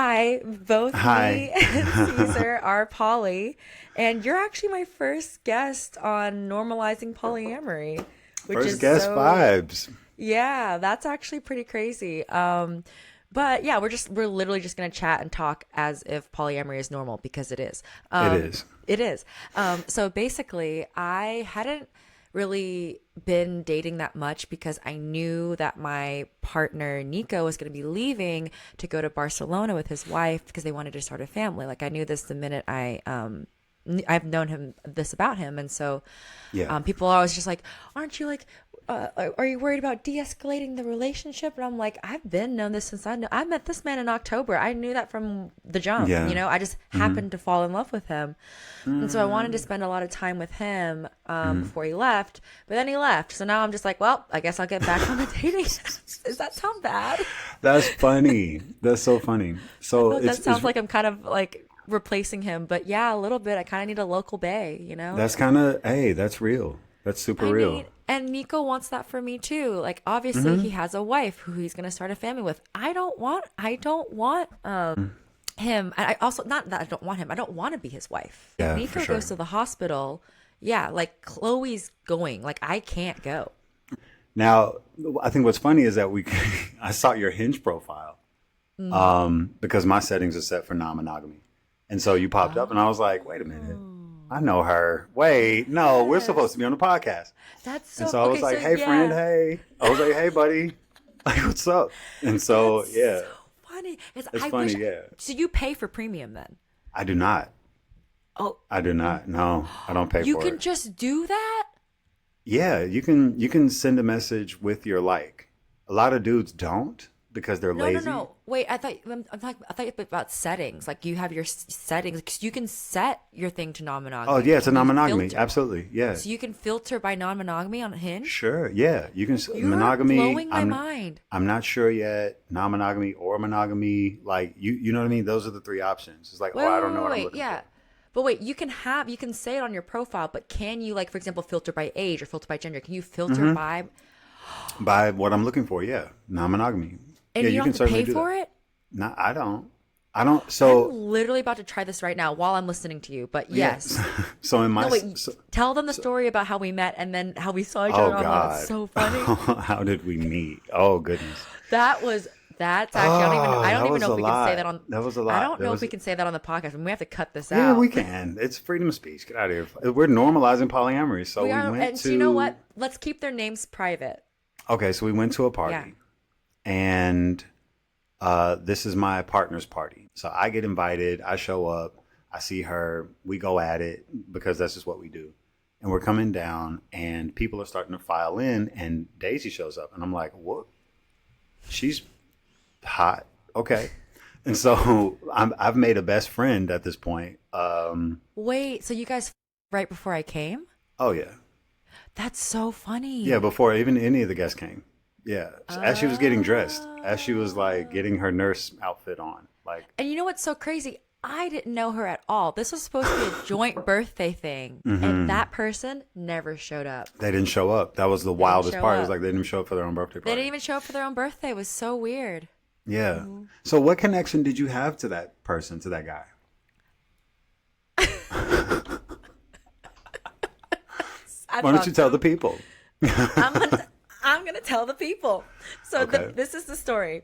Hi, both me Hi. and Caesar are poly, and you're actually my first guest on normalizing polyamory, which First is guest so, vibes. yeah, that's actually pretty crazy. But yeah, we're literally just gonna chat and talk as if polyamory is normal because it is. It is. It is. So basically, I hadn't really been dating that much because I knew that my partner Nico was going to be leaving to go to Barcelona with his wife because they wanted to start a family. Like I knew this the minute I've known him this about him, and so Yeah. people are always just like, "Aren't you like, are you worried about de-escalating the relationship?" And I'm like, "I've been known this since I met this man in October. I knew that from the jump. Yeah. I just happened to fall in love with him, and so I wanted to spend a lot of time with him before he left. But then he left, so now I'm just like, well, I guess I'll get back on the dating. Does that sound bad? That's funny. That's so funny. I So feel like that it's sounds like I'm kind of like replacing him, but yeah, a little bit. I kind of need a local bae. that's kind of, hey, that's real. That's super I real. need, and Nico wants that for me too. Like obviously he has a wife who he's gonna start a family with. I don't want him. I also, not that I don't want him. I don't want to be his wife. If Yeah, for Nico sure. goes to the hospital, yeah, like Chloe's going. Like I can't go. Now, I think what's funny is that I saw your Hinge profile because my settings are set for non-monogamy. And so you popped up and I was like, wait a minute. I know her. Wait, no, we're supposed to Yes. be on the podcast. That's And so so I was okay. So like, hey, friend, yeah, hey. I was like, hey, buddy. Like, what's up? And so, that's yeah, so funny. It's, it's I funny. wish. Yeah. So you pay for premium then? I do not. Oh, I do not. No, I don't pay you for can it. just do that? Yeah, you can send a message with your like. A lot of dudes don't because they're No, no, lazy. no. Wait, I thought about settings. Like you have your settings. 'Cause you can set your thing to Oh non-monogamy. yeah, it's a Can you non-monogamy. filter? Absolutely. Yeah. So you can filter by non-monogamy on Hinge? Sure. Yeah. You can You're monogamy. blowing my mind. I'm not sure yet. Non-monogamy or monogamy. Like you know what I mean? Those are the three options. It's like, Wait, oh, I wait, don't know wait, what I'm wait. looking Yeah. for. But wait, you can say it on your profile, but can you like, for example, filter by age or filter by gender? Can you filter by, By what I'm looking for, yeah. Non-monogamy. and Yeah, you you don't can have to certainly pay do that. for it? No, I don't. I don't. I'm So literally about to try this right now while I'm listening to you. But yeah. yes. So in my No, wait. so, Tell them the story about how we met and then how we saw each oh other online. It's God. so funny. How did we meet? Oh goodness. That's actually I Oh, don't that even was know a if we can say that lot. on That was a I lot. don't That know if was we can say that on the podcast. And we have to cut this yeah, we out. can. It's freedom of speech. Get out of here. We're normalizing polyamory. So We we are, went and so you know to what? Let's keep their names private. okay, so we went to a Yeah. party and this is my partner's party. So I get invited, I show up, I see her, we go at it because that's just what we do. And we're coming down and people are starting to file in and Daisy shows up and I'm like, what? She's hot. Okay. And so I've made a best friend at this point. Wait, so you guys right before I came? Oh yeah. That's so Yeah, funny. before even any of the guests came. Yeah. So as she was getting dressed, as she was like Oh. getting her nurse outfit on, like, And you know what's so crazy? I didn't know her at all. This was supposed to be a joint birthday thing, and that person never showed up. they didn't show up. That was the They didn't wildest show part. It was up. like they didn't even show up for their own birthday They didn't party. even show up for their own birthday. It was so weird. Yeah. So what connection did you have to that person, to that guy? I Why don't you fucked tell the him. people? I'm gonna, I'm gonna tell the people. So Okay. this is the story.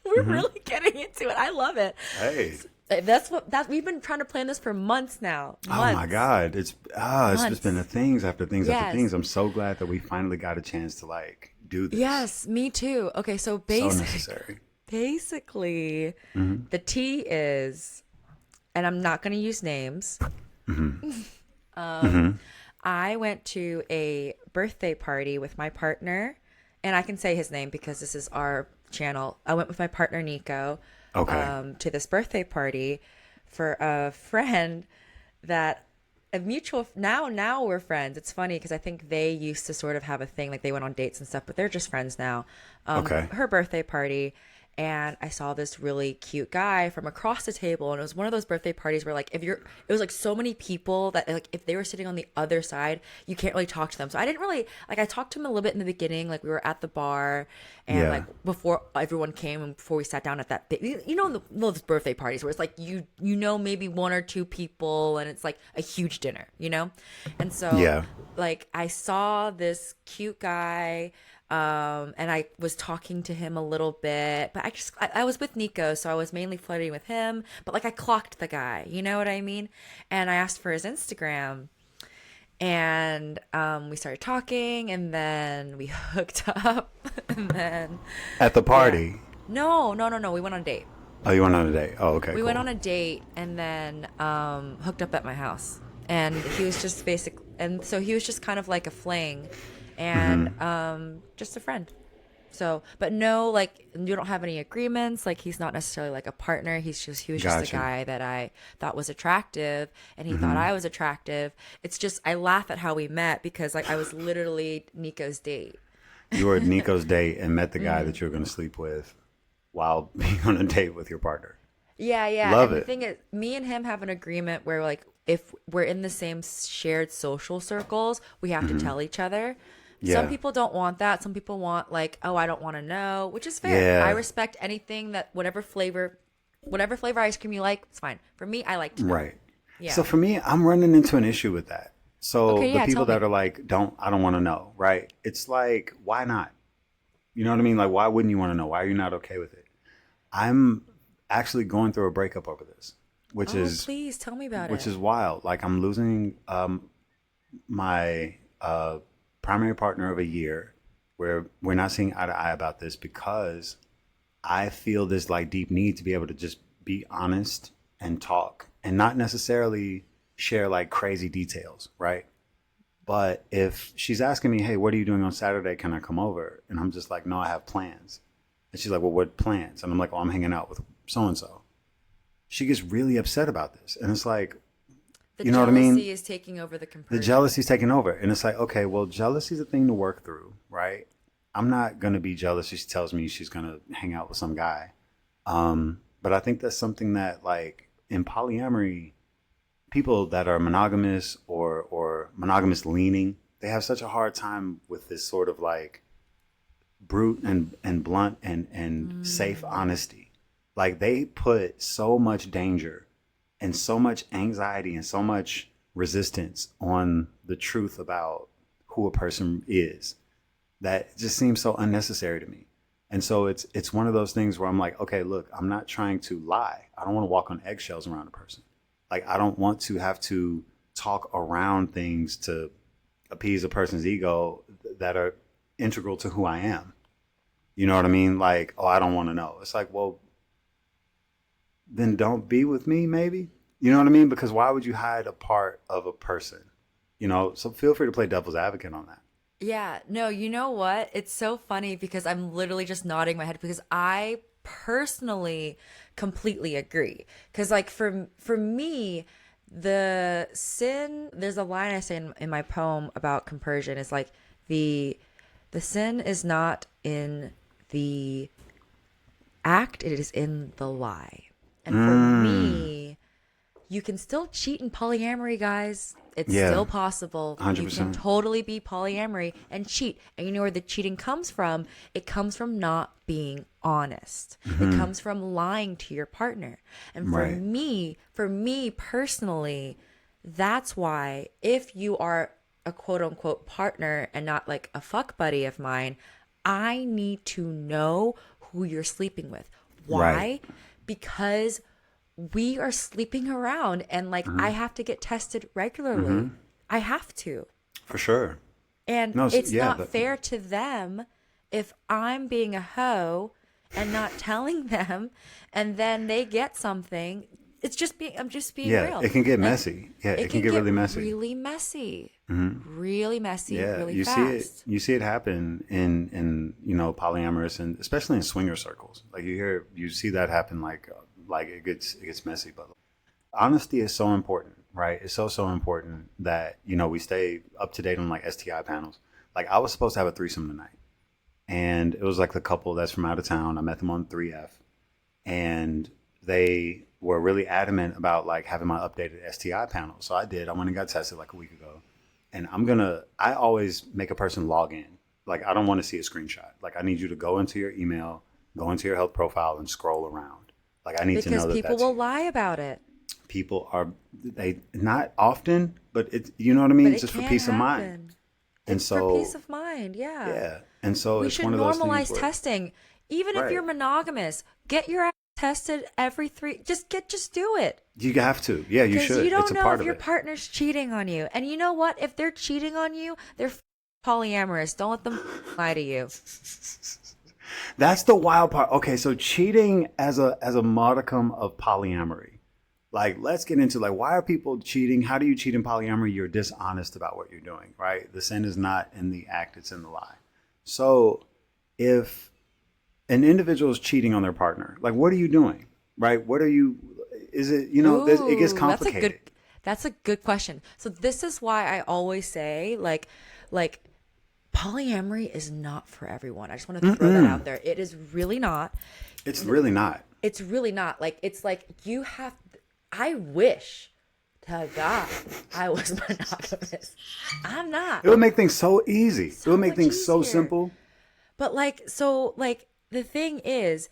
We're really getting into it. I love it. Hey. That's what that we've been trying to plan this for months now. Oh my Months. God. It's just been Months. the things after things after Yes. things. I'm so glad that we finally got a chance to like do this. Yes, me too. Okay, so So necessary. basically, the tea is, and I'm not going to use names. I went to a birthday party with my partner, and I can say his name because this is our channel. I went with my partner Nico Okay. to this birthday party for a friend that a mutual now we're friends. It's funny because I think they used to sort of have a thing like they went on dates and stuff, but they're just friends now. Okay. Her birthday party, and I saw this really cute guy from across the table, and it was one of those birthday parties where like it was like so many people that like if they were sitting on the other side, you can't really talk to them. So I didn't really like I talked to him a little bit in the beginning, like we were at the bar and Yeah. like before everyone came and before we sat down at that you know those birthday parties where it's like you know maybe one or two people and it's like a huge dinner, you know? And so Yeah. like I saw this cute guy and I was talking to him a little bit, but I was with Nico, so I was mainly flirting with him, but like I clocked the guy, you know what I mean? And I asked for his Instagram, and we started talking, and then we hooked up, and then At the yeah, party. no, we went on a date. Oh, you went on a date. Oh, okay, We went cool. on a date and then hooked up at my house. And he was just basic, and so he was just kind of like a fling, and just a friend. So, but no, like you don't have any agreements. Like he's not necessarily like a partner. He was just a Gotcha. guy that I thought was attractive, and he thought I was attractive. It's just I laugh at how we met because like I was literally Nico's date. You were at Nico's date and met the guy that you were going to sleep with while being on a date with your partner. Yeah, yeah. Love And the it. thing is, me and him have an agreement where, like, if we're in the same shared social circles, we have to tell each other. Some Yeah. people don't want that. Some people want, like, oh, I don't want to know, which is fair. I Yeah. respect anything that whatever flavor ice cream you like, it's fine. For me, I like to know. Right. Yeah. So for me, I'm running into an issue with that. So Okay, the yeah, people tell that me. are like, I don't want to know, right? It's like, why not? You know what I mean? Like, why wouldn't you want to know? Why are you not okay with it? I'm actually going through a breakup over this, which Oh, is please tell me about which it. is wild. Like I'm losing my primary partner of a year, where we're not seeing eye to eye about this because I feel this like deep need to be able to just be honest and talk and not necessarily share like crazy details, right? But if she's asking me, hey, what are you doing on Saturday? Can I come over? And I'm just like, no, I have plans. And she's like, well, what plans? And I'm like, oh, I'm hanging out with so and so. She gets really upset about this. And it's like, The you know what I mean? jealousy is taking over the The compersion. jealousy's taking over. And it's like, okay, well, jealousy is a thing to work through, right? I'm not going to be jealous if she tells me she's going to hang out with some guy. But I think that's something that, like, in polyamory, people that are monogamous or monogamous leaning, they have such a hard time with this sort of like brute and blunt and safe honesty. Like they put so much danger and so much anxiety and so much resistance on the truth about who a person is that it just seems so unnecessary to me. And so it's one of those things where I'm like, okay, look, I'm not trying to lie. I don't want to walk on eggshells around a person. Like I don't want to have to talk around things to appease a person's ego that are integral to who I am. You know what I mean? Like, oh, I don't want to know. It's like, well, then don't be with me, maybe. You know what I mean? Because why would you hide a part of a person? You know, so feel free to play devil's advocate on that. Yeah, no, you know what? It's so funny because I'm literally just nodding my head because I personally completely agree. Because like for me, there's a line I say in my poem about compersion is like the the sin is not in the act, it is in the lie. And for Mm, me, you can still cheat in polyamory, guys. It's yeah, still possible. You can 100%. totally be polyamory and cheat. And you know where the cheating comes from? It comes from not being honest. It comes from lying to your partner. And Right. for me personally, that's why if you are a quote unquote partner and not like a fuck buddy of mine, I need to know who you're sleeping with. Right. Why? Because we are sleeping around and like I have to get tested regularly. I have to. For sure. And No, it's yeah. not fair to them if I'm being a hoe and not telling them and then they get something. I'm just being Yeah, real. it can get Like messy. Yeah, it it can can get get really messy. really messy. Really messy, Yeah, really you see it. fast. You see it happen in polyamorous and especially in swinger circles. Like you see that happen. Like it gets messy. But honesty is so important, right? It's so important that we stay up to date on like STI panels. Like I was supposed to have a threesome tonight. and it was like the couple that's from out of town. I met them on 3F, and they were really adamant about like having my updated STI panel. So I did. I went and got tested like a week ago, and I always make a person log in. Like, I don't want to see a screenshot. Like, I need you to go into your email, go into your health profile, and scroll around. Like, I need to know Because that people that's will you. lie about it. People are, they not often, but it's, you know what I But mean? it Just for can peace of mind. happen. And It's for peace so, of mind. Yeah. yeah. And so We it's should one of those things normalize where, testing. Even if right. you're monogamous, get your ass tested every three. Just do it. You have to. Yeah, you Because you should. It's don't a know part if of your it. partner's cheating on you. And you know what? If they're cheating on you, they're polyamorous. Don't let them lie to you. That's the wild part. Okay, so cheating as a modicum of polyamory. Like, let's get into like, why are people cheating? How do you cheat in polyamory? You're dishonest about what you're doing, right? The sin is not in the act, it's in the lie. So if an individual is cheating on their partner, like, what are you doing? Right? What are you, is it, it gets Ooh, complicated. that's a good question. So this is why I always say like polyamory is not for everyone. I just want to throw that out there. It is really not. It's really not. It's really not. Like it's like you have I wish to God I was monogamous. I'm not. It would make things so easy. It So would make much things so easier. simple. But like the thing is,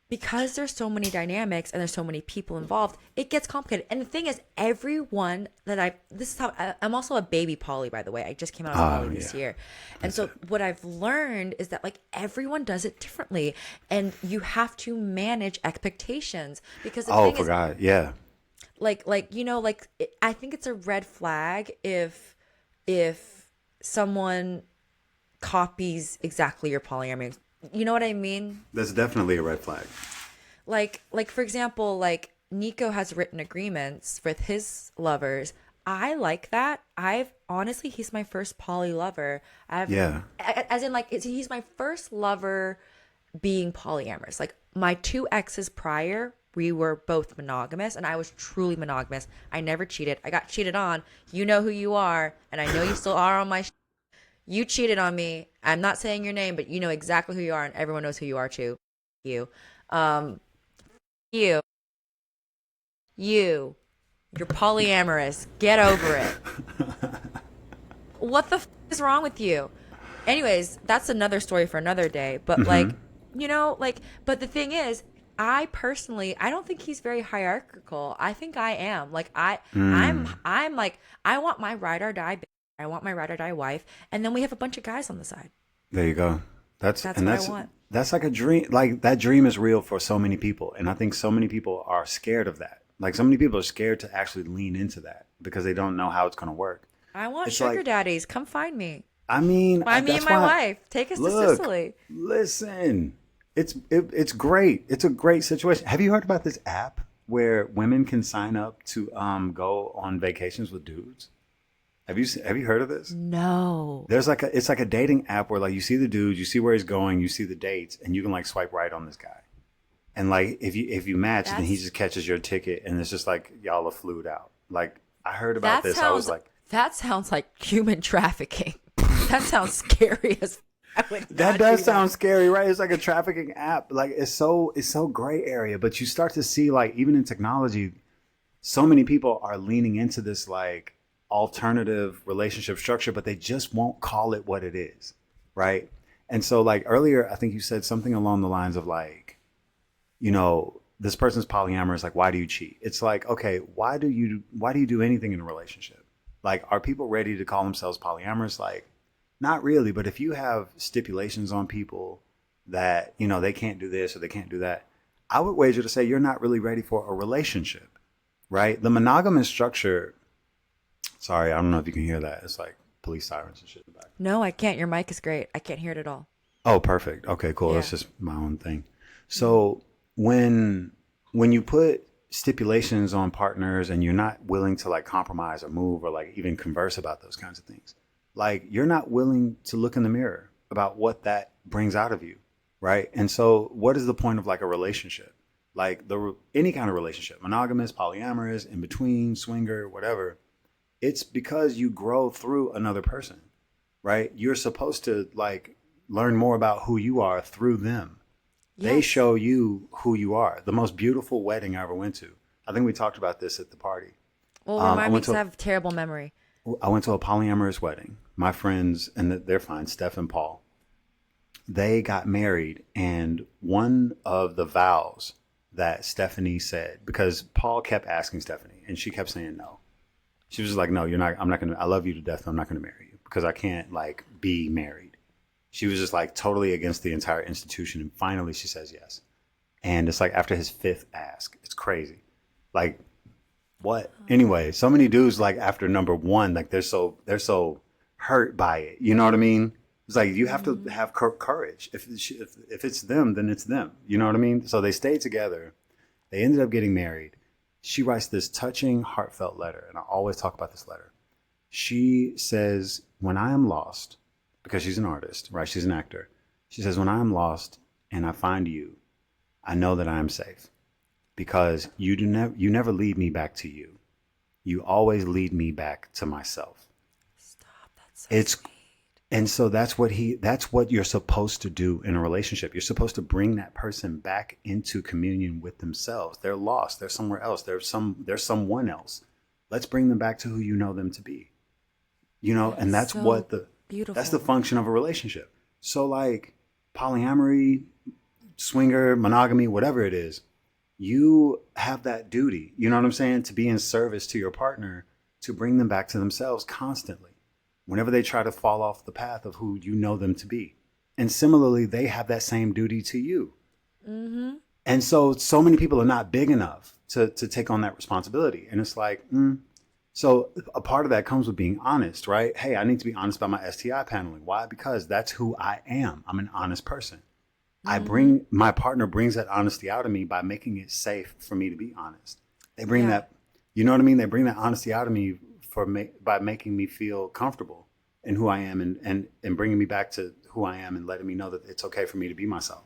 because there's so many dynamics and there's so many people involved, it gets complicated. And the thing is, everyone that this is how I'm also a baby poly, by the way. I just came out of poly this Yeah. year. And so what I've learned is that like everyone does it differently and you have to manage expectations because the Oh, thing is, forgot. Yeah. I think it's a red flag if someone copies exactly your polyamory. You know what I mean? That's definitely a red flag. Like for example, like Nico has written agreements with his lovers. I like that. I've honestly, he's my first poly lover. Yeah. As in like he's my first lover being polyamorous. Like my two exes prior, we were both monogamous and I was truly monogamous. I never cheated. I got cheated on. You know who you are, and I know you still are on my you cheated on me. I'm not saying your name, but you know exactly who you are, and everyone knows who you are too. You, um, you, you're polyamorous. Get over it. What the is wrong with you? Anyways, that's another story for another day. But like, but the thing is, I personally, I don't think he's very hierarchical. I think I am. Like I'm like, I want my ride or die. I want my ride or die wife, and then we have a bunch of guys on the side. There you go. That's what I want. That's like a dream. Like, that dream is real for so many people, and I think so many people are scared of that. Like, so many people are scared to actually lean into that because they don't know how it's going to work. I want It's sugar like, daddies. Come find me. I mean, Find me that's and my why. wife. Take us to Look, Sicily. listen. It's great. It's a great situation. Have you heard about this app where women can sign up to go on vacations with dudes? Have you heard of this? No. There's like it's like a dating app where like you see the dude, you see where he's going, you see the dates, and you can like swipe right on this guy. And like if you match, then he That's just catches your ticket, and it's just like y'all are flued out. Like, I heard about that this, I was sounds like, that sounds like human trafficking. That sounds scary as I would that not does do sound scary, right? It's like a trafficking app. Like, it's so gray area, but you start to see like even in technology, so many people are leaning into this like alternative relationship structure, but they just won't call it what it is, right? And so like earlier, I think you said something along the lines of like, this person's polyamorous, like, why do you cheat? It's like, okay, why do you do anything in a relationship? Like, are people ready to call themselves polyamorous? Like, not really, but if you have stipulations on people that, they can't do this or they can't do that, I would wager to say you're not really ready for a relationship, right? The monogamous structure, sorry, I don't know if you can hear that. It's like police sirens and shit in the back. No, I can't. Your mic is great. I can't hear it at all. Oh, perfect. Okay, cool. Yeah. That's just my own thing. So when you put stipulations on partners and you're not willing to like compromise or move or like even converse about those kinds of things, like, you're not willing to look in the mirror about what that brings out of you, right? And so what is the point of like a relationship? Like any kind of relationship, monogamous, polyamorous, in between, swinger, whatever. It's because you grow through another person, right? You're supposed to like learn more about who you are through them. They Yes. show you who you are. The most beautiful wedding I ever went to. I think we talked about this at the party. Well, I remind me went because I to have terrible memory. a polyamorous wedding. My friends, and they're fine, Steph and Paul, they got married, and one of the vows that Stephanie said, because Paul kept asking Stephanie, and she kept saying no. She was just like, "No, you're not. I'm not gonna. I love you to death. I'm not gonna marry you because I can't like be married." She was just like totally against the entire institution, and finally she says yes. And it's like after his fifth ask, it's crazy. Like what? Anyway, so many dudes like after number one, like they're so hurt by it. You know what I mean? It's like you have to have courage. If it's them, then it's them. You know what I mean? So they stayed together. They ended up getting married. She writes this touching, heartfelt letter, and I always talk about this letter. She says, "When I am lost," because she's an artist, right? She's an actor. She says, "When I am lost and I find you, I know that I am safe because you never lead me back to you. You always lead me back to myself." Stop. That's so It's sweet. And so that's what you're supposed to do in a relationship. You're supposed to bring that person back into communion with themselves. They're lost. They're somewhere else. There's someone else. Let's bring them back to who you know them to be. That And is that's so what beautiful. that's the function of a relationship. So like polyamory, swinger, monogamy, whatever it is, you have that duty, you know what I'm saying, to be in service to your partner, to bring them back to themselves constantly whenever they try to fall off the path of who you know them to be. And similarly, they have that same duty to you. Mm-hmm. And so many people are not big enough to take on that responsibility. And it's like, so a part of that comes with being honest, right? Hey, I need to be honest about my STI paneling. Why? Because that's who I am. I'm an honest person. Mm-hmm. My partner brings that honesty out of me by making it safe for me to be honest. They bring Yeah. that, you know what I mean? They bring that honesty out of me by making me feel comfortable in who I am and bringing me back to who I am and letting me know that it's okay for me to be myself.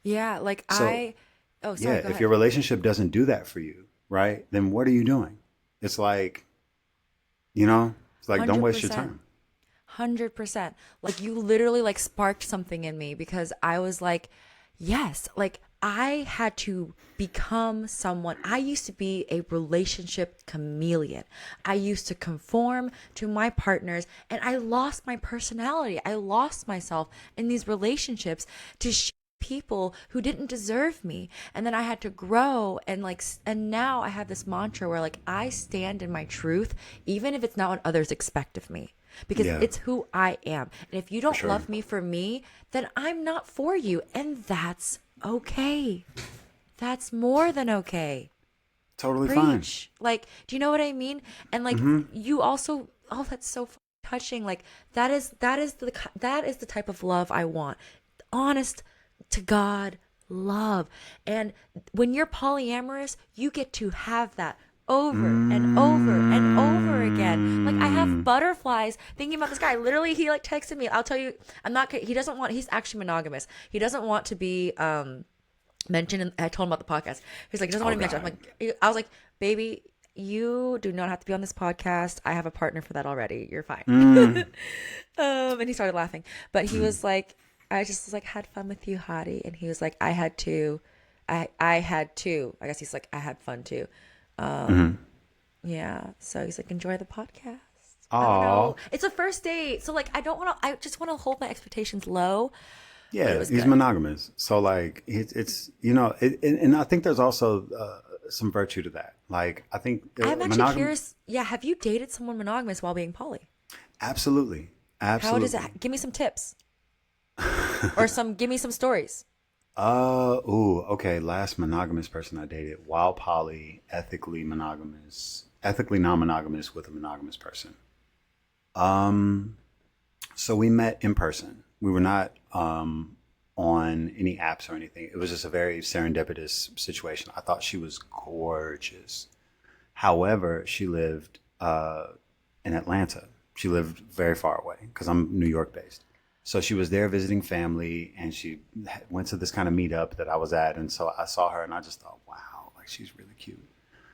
Yeah. Like So oh, yeah, sorry. Go if ahead. your relationship doesn't do that for you, right, then what are you doing? It's like, it's like, don't waste your 100%. time. 100%. Like you literally like sparked something in me because I was like, yes, like I had to become someone. I used to be a relationship chameleon. I used to conform to my partners and I lost my personality. I lost myself in these relationships to people who didn't deserve me. And then I had to grow and and now I have this mantra where like I stand in my truth even if it's not what others expect of me because Yeah, it's who I am. And if you for don't sure. love me for me, then I'm not for you. And that's okay. That's more than okay. Totally fine. Preach. Like, do you know what I mean? And like Mm-hmm. you also, oh, that's so touching. Like that is the type of love I want. Honest to God love. And when you're polyamorous, you get to have that over and over and over again. Like I have Mm. butterflies thinking about this guy. Literally, he like texted me. I'll tell you, I'm not. He doesn't want. He's actually monogamous. He doesn't want to be mentioned. And I told him about the podcast. He's like, he doesn't Oh want to be mentioned. God. I was like, baby, you do not have to be on this podcast. I have a partner for that already. You're fine. Mm. And he started laughing. But he was like, I just was like, had fun with you, hottie. And he was like, I had to. I had to. I guess he's like, I had fun too. Mm-hmm. Yeah. So he's like, enjoy the podcast. I don't Aw. know. It's a first date. So like, I don't want to, I just want to hold my expectations low, but it Yeah, was he's good. monogamous. So like it's and I think there's also some virtue to that. Like I think I'm actually monogamy. curious. Yeah. Have you dated someone monogamous while being poly? Absolutely, How does it, absolutely. give me some tips or give me some stories. Ooh, okay. Last monogamous person I dated while poly, ethically non-monogamous with a monogamous person. Um, so we met in person. We were not on any apps or anything. It was just a very serendipitous situation. I thought she was gorgeous. However, she lived in Atlanta. She lived very far away because I'm New York based. So she was there visiting family, and she went to this kind of meetup that I was at, and so I saw her, and I just thought, wow, like she's really cute.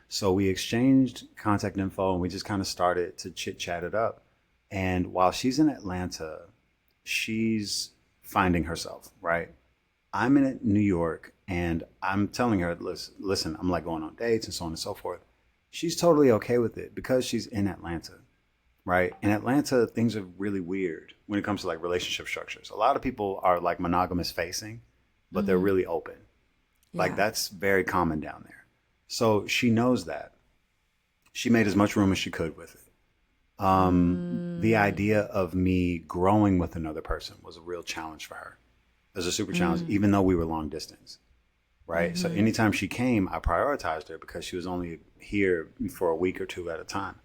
So we exchanged contact info, and we just kind of started to chit chat it up. And while she's in Atlanta, she's finding herself, right? I'm in New York and I'm telling her, listen, I'm like going on dates and so on and so forth. She's totally okay with it because she's in Atlanta, right? In Atlanta, things are really weird when it comes to like relationship structures. A lot of people are like monogamous facing, but they're really open. Like Yeah. that's very common down there. So she knows that. She made as much room as she could with it. The idea of me growing with another person was a real challenge for her. It was a super challenge, even though we were long distance, right? So anytime she came, I prioritized her because she was only here for a week or two at a time.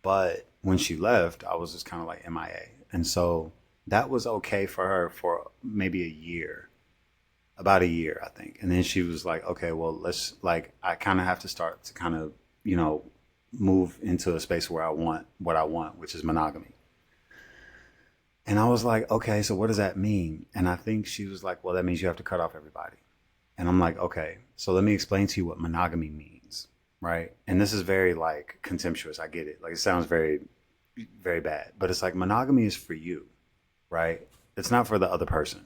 But when she left, I was just kind of like MIA. And so that was okay for her for maybe a year, about a year, I think. And then she was like, okay, well, let's like, I kind of have to start to kind of, you know, move into a space where I want what I want, which is monogamy. And I was like, okay, so what does that mean? And I think she was like, well, that means you have to cut off everybody. And I'm like, okay, so let me explain to you what monogamy means, right? And this is very like contemptuous. I get it. Like it sounds very, very bad, but it's like monogamy is for you, right? It's not for the other person.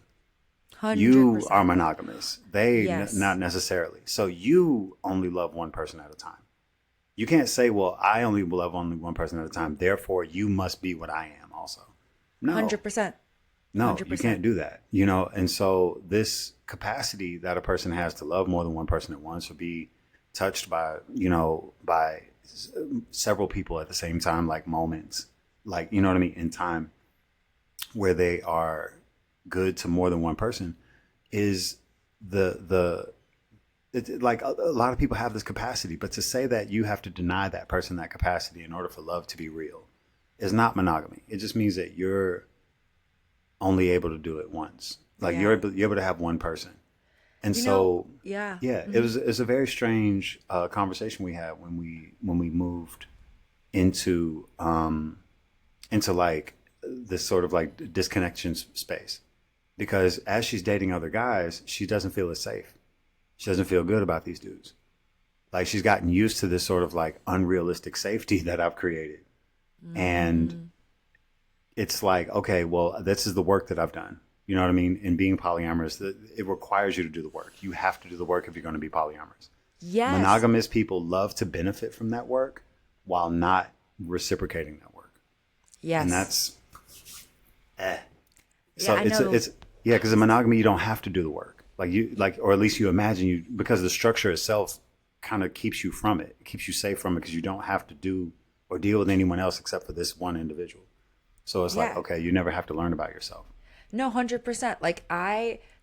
100%. You are monogamous. They Yes. not necessarily. So you only love one person at a time. You can't say, well, I only love only one person at a time. Therefore, you must be what I am also. No, 100%. no, 100%. you can't do that. You know, and so this capacity that a person has to love more than one person at once or be touched by, you know, by several people at the same time, like moments, like, you know what I mean, in time where they are good to more than one person is like a lot of people have this capacity, but to say that you have to deny that person that capacity in order for love to be real is not monogamy. It just means that you're only able to do it once. Like Yeah. you're able to have one person. And You so, know, yeah. it's a very strange conversation we had when we moved into like this sort of like disconnection space, because as she's dating other guys, she doesn't feel as safe. She doesn't feel good about these dudes. Like she's gotten used to this sort of like unrealistic safety that I've created. And it's like, okay, well, this is the work that I've done. You know what I mean? In being polyamorous, it requires you to do the work. You have to do the work if you're going to be polyamorous. Yes. Monogamous people love to benefit from that work while not reciprocating that work. Yes. And that's, So Yeah, I know. it's yeah, because in monogamy you don't have to do the work. Or at least you imagine you, because the structure itself kind of keeps you from it. It keeps you safe from it because you don't have to do or deal with anyone else except for this one individual. So it's like, Yeah. okay, you never have to learn about yourself. No, 100%. Like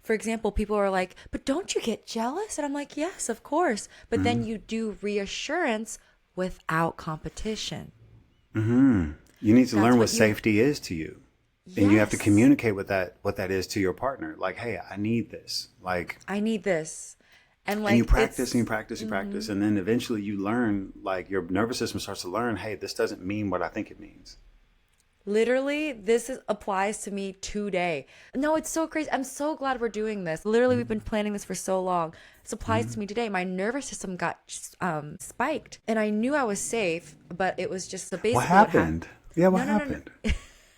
for example, people are like, but don't you get jealous? And I'm like, yes, of course. But then you do reassurance without competition. You need to That's learn what what you- safety is to you. And you have to Yes. communicate what that is to your partner. Like, hey, I need this. Like, I need this. And like and you practice it's- and you practice and practice. And then eventually you learn, like your nervous system starts to learn, hey, this doesn't mean what I think it means. Literally, applies to me today. No, it's so crazy. I'm so glad we're doing this. Literally, we've been planning this for so long. This applies to me today. My nervous system got spiked, and I knew I was safe, but it was just so basically What happened? Yeah, what No, no, no. happened?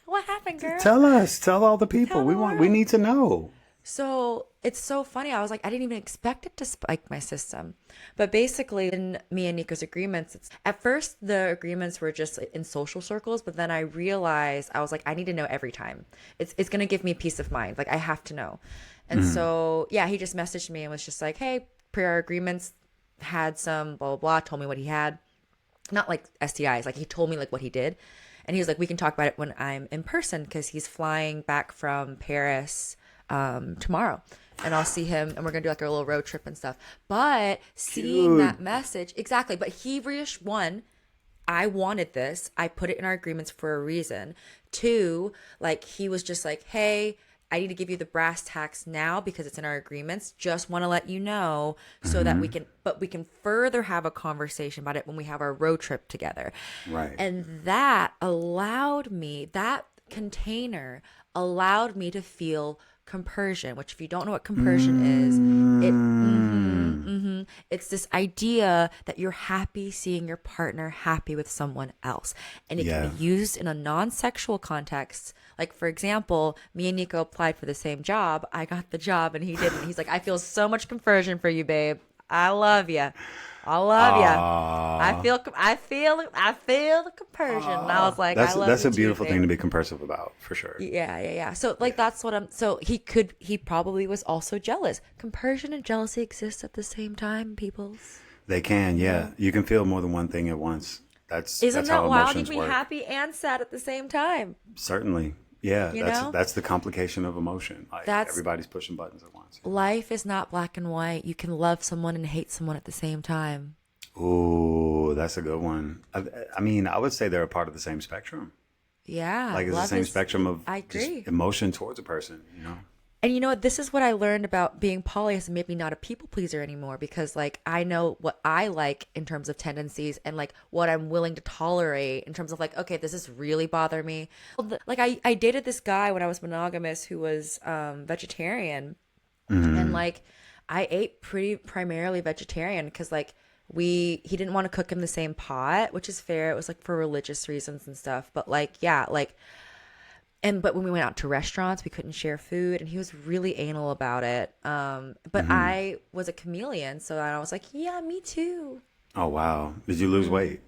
What happened, girl? Tell us. Tell all the people. Tell the We world. need to know. So it's so funny. I was like, I didn't even expect it to spike my system. But basically, in me and Nico's agreements, at first the agreements were just in social circles, but then I realized I was like, I need to know every time. It's gonna give me peace of mind. Like I have to know. And so yeah, he just messaged me and was just like, hey, prior agreements had some blah blah blah. Told me what he had, not like STIs. Like he told me like what he did. And he was like, we can talk about it when I'm in person because he's flying back from Paris tomorrow. And I'll see him and we're going to do like a little road trip and stuff. But seeing Cute. that message, exactly. But he one, I wanted this. I put it in our agreements for a reason. Two, like he was just like, hey, I need to give you the brass tacks now because it's in our agreements. Just want to let you know so that we can further have a conversation about it when we have our road trip together. Right. And that container allowed me to feel compersion, which if you don't know what compersion is, It's this idea that you're happy seeing your partner happy with someone else. And it can be used in a non-sexual context. Like, for example, me and Nico applied for the same job. I got the job and he didn't. He's like, I feel so much conversion for you, babe. I love you. I love you. I feel the compersion. And I was like, I love that's you a beautiful too, thing babe. to be compersive about, for sure. Yeah. So like that's what I'm. So he probably was also jealous. Compersion and jealousy exist at the same time, peoples. They can, yeah. You can feel more than one thing at once. That's Isn't how that wild? You emotions can be work. happy and sad at the same time. Certainly, yeah. You that's know? that's the complication of emotion. Like That's- everybody's pushing buttons at once. Life is not black and white. You can love someone and hate someone at the same time. Ooh, that's a good one. I mean, I would say they're a part of the same spectrum. Yeah. Like it's the love same is- spectrum of I just agree. emotion towards a person, you know? And you know what? This is what I learned about being poly has made me not a people pleaser anymore, because like I know what I like in terms of tendencies and like what I'm willing to tolerate in terms of like, okay, does this really bother me? Like I dated this guy when I was monogamous who was vegetarian, and like I ate pretty primarily vegetarian because like he didn't want to cook in the same pot, which is fair. It was like for religious reasons and stuff. But like, yeah, like. But when we went out to restaurants, we couldn't share food, and he was really anal about it. But I was a chameleon, so I was like, yeah, me too. Oh wow. Did you lose weight?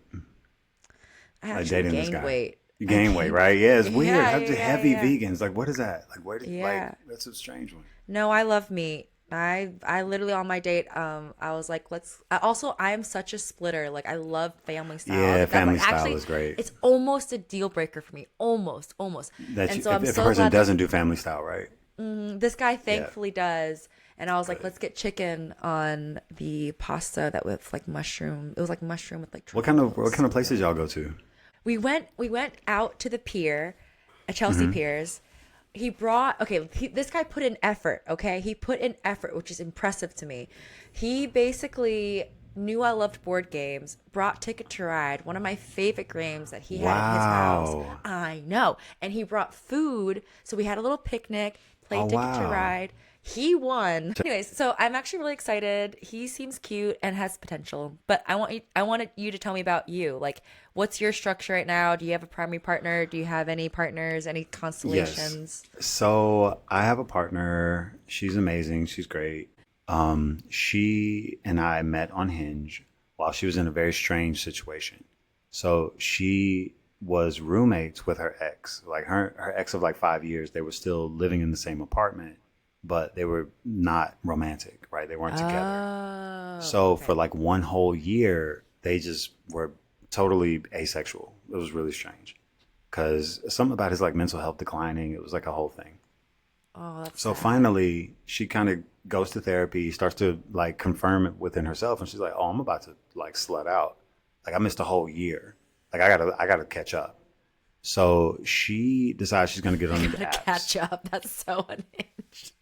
I Like actually dating this gained guy. weight. You gain weight, right? Yeah, it's weird. Yeah, Have to yeah, heavy yeah. vegans. Like what is that? Like where did Yeah. like that's a strange one. No, I love meat. I literally on my date, I was like, I am such a splitter. Like I love family style. Yeah, That's, family like, style actually, is great. It's almost a deal breaker for me. Almost. That And you, so I'm if so a person glad doesn't do family style, right? this guy thankfully does. And I was like, let's get chicken on the pasta that with like mushroom. It was like mushroom with like What kind of places y'all go to? We went out to the pier at Chelsea Piers. He brought this guy put in effort, okay? He put in effort, which is impressive to me. He basically knew I loved board games, brought Ticket to Ride, one of my favorite games that he had at his house. Wow. I know. And he brought food, so we had a little picnic, played Ticket to wow. Ride. He won. Anyways, so I'm actually really excited. He seems cute and has potential. But I wanted you to tell me about you. Like, what's your structure right now? Do you have a primary partner? Do you have any partners? Any constellations? Yes. So I have a partner. She's amazing. She's great. She and I met on Hinge while she was in a very strange situation. So she was roommates with her ex. Like her ex of like 5 years. They were still living in the same apartment, but they were not romantic, right? They weren't together. So for like one whole year, they just were totally asexual. It was really strange because something about his like mental health declining. It was like a whole thing. Oh, that's So finally, she kind of goes to therapy, starts to like confirm it within herself, and she's like, "Oh, I'm about to like slut out. Like I missed a whole year. Like I gotta catch up." So she decides she's gonna get on the gotta apps. catch up. That's so unhinged.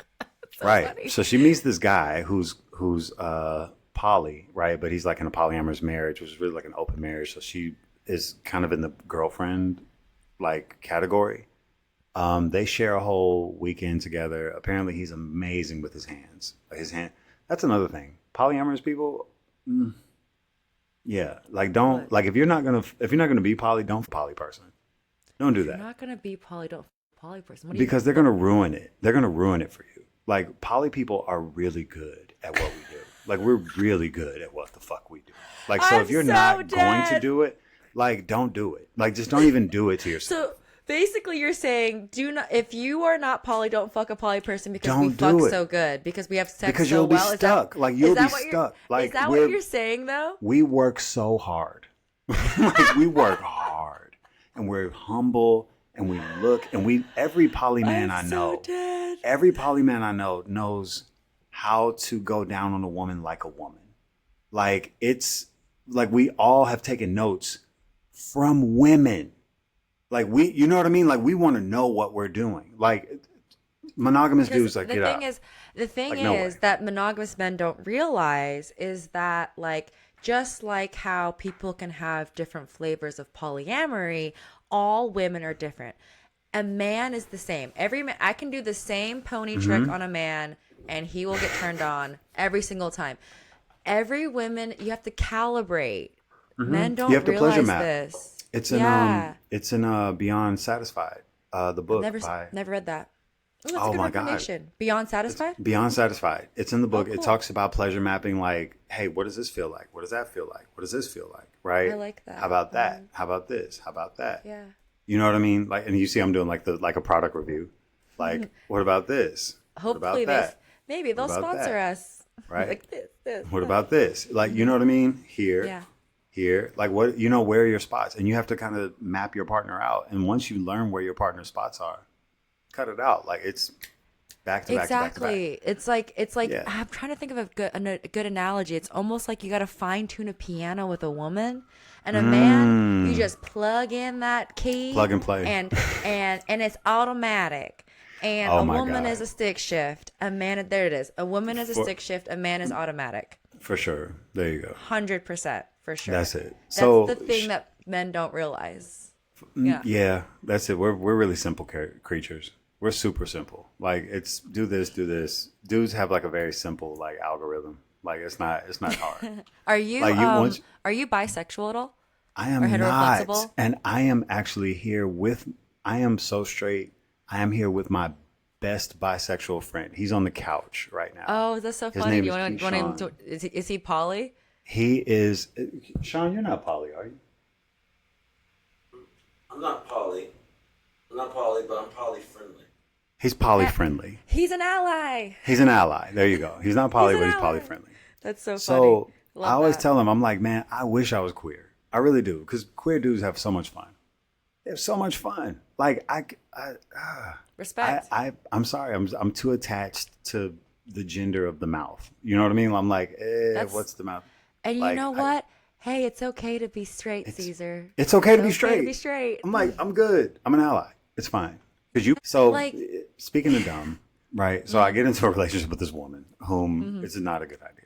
So Right. funny. So she meets this guy who's poly, right? But he's like in a polyamorous marriage, which is really like an open marriage. So she is kind of in the girlfriend like category. They share a whole weekend together. Apparently he's amazing with his hands. That's another thing. Polyamorous people, yeah. Like don't like if you're not gonna be poly, don't f- poly person. Don't do You're that. not gonna be poly. Don't poly person. What do you Because they're going to ruin it. They're going to ruin it for you. Like, poly people are really good at what we do. Like, we're really good at what the fuck we do. Like, so I'm if you're so not going to dead. do it, like, don't do it. Like, just don't even do it to yourself. So basically, you're saying, do not if you are not poly, don't fuck a poly person because we Don't fuck do it. so good because we have sex Because so you'll be well. stuck. Like, you'll be stuck. Like, is that what you're saying though? We work so hard. Like, we work hard. And we're humble. And we look. And every poly man I know. Dead. Every poly man I know knows how to go down on a woman like a woman. Like it's like we all have taken notes from women. Like you know what I mean? Like we want to know what we're doing. Like monogamous dudes like get out. The thing Like, no is way. that monogamous men don't realize is that like just like how people can have different flavors of polyamory, all women are different. A man is the same. Every man, I can do the same pony trick on a man and he will get turned on every single time. every woman, you have to calibrate. Men You don't have to pleasure realize map. this. It's Yeah. in Beyond Satisfied, the I've book by. never read that. Oh, that's a Oh good my God. recommendation. Beyond It's Satisfied? Beyond Satisfied. It's in the Oh, book. It cool. talks about pleasure mapping, like, hey, what does this feel like? What does that feel like? What does this feel like? Right? I like How that. about that? How about this? How about that? Yeah. You know what I mean? Like, and you see, I'm doing like a product review. Like, what about this? What Hopefully about that? maybe What they'll about sponsor that? us. Right? Like this. What about this? Like, you know what I mean? Yeah. Here. Like, what, where are your spots? And you have to kind of map your partner out. And once you learn where your partner's spots are, cut it out. Like, it's back to back to back to back. Exactly. It's like Yeah. I'm trying to think of a good analogy. It's almost like you got to fine tune a piano with a woman, and a man, you just plug in that key, Plug and play. and it's automatic. And Oh a my woman God. is a stick shift. A man, there it is. A woman is a For- stick shift. A man is automatic. For sure. There you go. 100% for sure. That's it. That's So the thing that men don't realize. Yeah. yeah, that's it. We're really simple creatures. We're super simple. Like, it's do this, do this. Dudes have like a very simple like algorithm. Like, it's not hard. Are you Like, once are you bisexual at all? I am or not, heteroflexible? and I am actually here with. I am so straight. I am here with my best bisexual friend. He's on the couch right now. Oh, that's so His funny. name You is want Sean. to is he poly? He is. Sean, you're not poly, are you? I'm not poly. I'm not poly, but I'm poly friendly. He's poly friendly. He's an ally. He's an ally. There you go. He's not poly, He's but an he's ally. poly friendly. That's so funny. So I Love always that. tell him, I'm like, man, I wish I was queer. I really do, because queer dudes have so much fun. They have so much fun. Like, Respect. I'm sorry, I'm too attached to the gender of the mouth. You know what I mean? I'm like, what's the mouth? and you like, know what? Hey, it's okay to be straight, Caesar. It's okay to be okay straight. to be straight. I'm like, I'm good. I'm an ally. It's fine. Because you. So Like- speaking of dumb, right? So I get into a relationship with this woman whom it's not a good idea.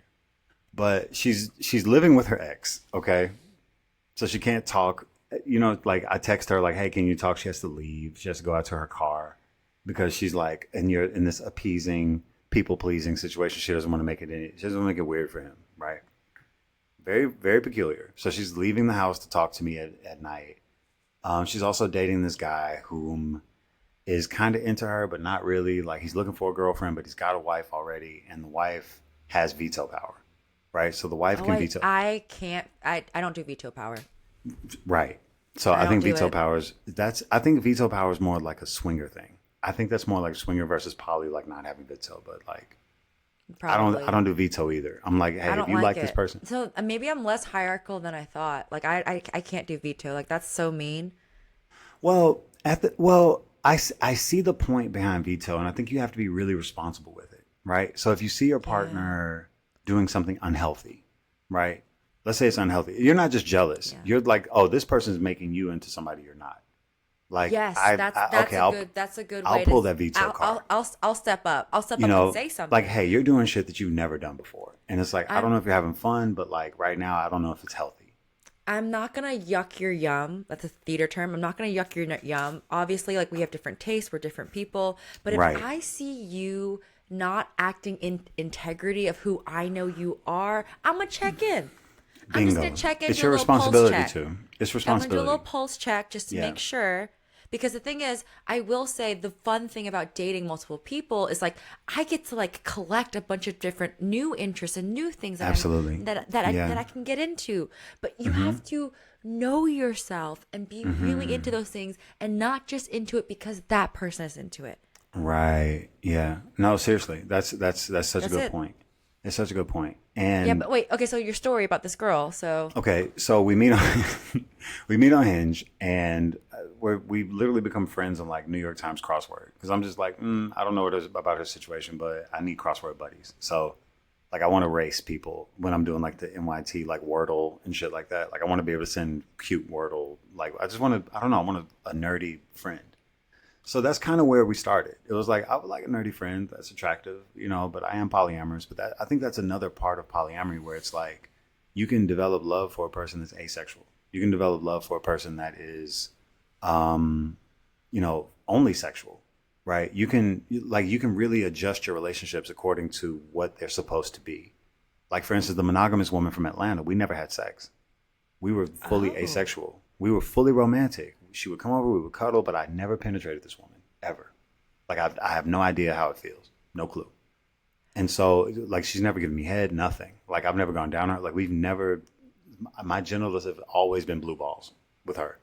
But she's living with her ex, okay? So she can't talk. You know, like, I text her like, hey, can you talk? She has to leave. She has to go out to her car because she's like, and you're in this appeasing, people pleasing situation. She doesn't want to make it she doesn't want to make it weird for him, right? Very, very peculiar. So she's leaving the house to talk to me at night. She's also dating this guy whom is kind of into her, but not really. Like, he's looking for a girlfriend, but he's got a wife already, and the wife has veto power, right? So the wife can veto. I can't. I don't do veto power. Right. So I don't think do veto it. powers. I think veto power is more like a swinger thing. I think that's more like swinger versus poly, like not having veto. But like, Probably. I don't do veto either. I'm like, hey, I if don't you like it. this person, So maybe I'm less hierarchical than I thought. Like I can't do veto. Like that's so mean. well, I see the point behind veto, and I think you have to be really responsible with it, right? So if you see your partner doing something unhealthy, right? Let's say it's unhealthy. You're not just jealous. Yeah. You're like, oh, this person's making you into somebody you're not. Like, Yes, that's a good way. I'll pull that veto I'll, card. I'll step up. I'll step You up know, and say something. like, hey, you're doing shit that you've never done before, and it's like, I don't know if you're having fun, but like right now, I don't know if it's healthy. I'm not gonna yuck your yum. That's a theater term. I'm not gonna yuck your yum. Obviously, like we have different tastes. We're different people. But if Right. I see you not acting in integrity of who I know you are, I'm gonna check in. I'm just Bingo. gonna check in. It's do a your little pulse responsibility check. too. It's I'm gonna do a little responsibility. pulse check just to Yeah. make sure. Because the thing is, I will say the fun thing about dating multiple people is like I get to like collect a bunch of different new interests and new things that Absolutely. Yeah. I can get into. But you have to know yourself and be really into those things and not just into it because that person is into it. Right. Yeah. No, seriously. That's such a good it. point. It's such a good point. And Yeah, but wait, okay, so your story about this girl, so okay, so we meet on we meet on Hinge, and we literally become friends on like New York Times crossword, because I'm just like, I don't know what it is about her situation, but I need crossword buddies. So like, I want to race people when I'm doing like the NYT, like Wordle and shit like that. Like, I want to be able to send cute Wordle. Like, I just want to, I don't know, I want a nerdy friend. So that's kind of where we started. It was like, I would like a nerdy friend that's attractive, you know, but I am polyamorous. But I think that's another part of polyamory, where it's like, you can develop love for a person that's asexual. You can develop love for a person that is, you know, only sexual, right? You can really adjust your relationships according to what they're supposed to be. Like, for instance, the monogamous woman from Atlanta, we never had sex. We were fully Oh. asexual. We were fully romantic. She would come over, we would cuddle, but I never penetrated this woman, ever. Like, I have no idea how it feels. No clue. And so, like, she's never given me head, nothing. Like, I've never gone down her. Like, my genitals have always been blue balls with her.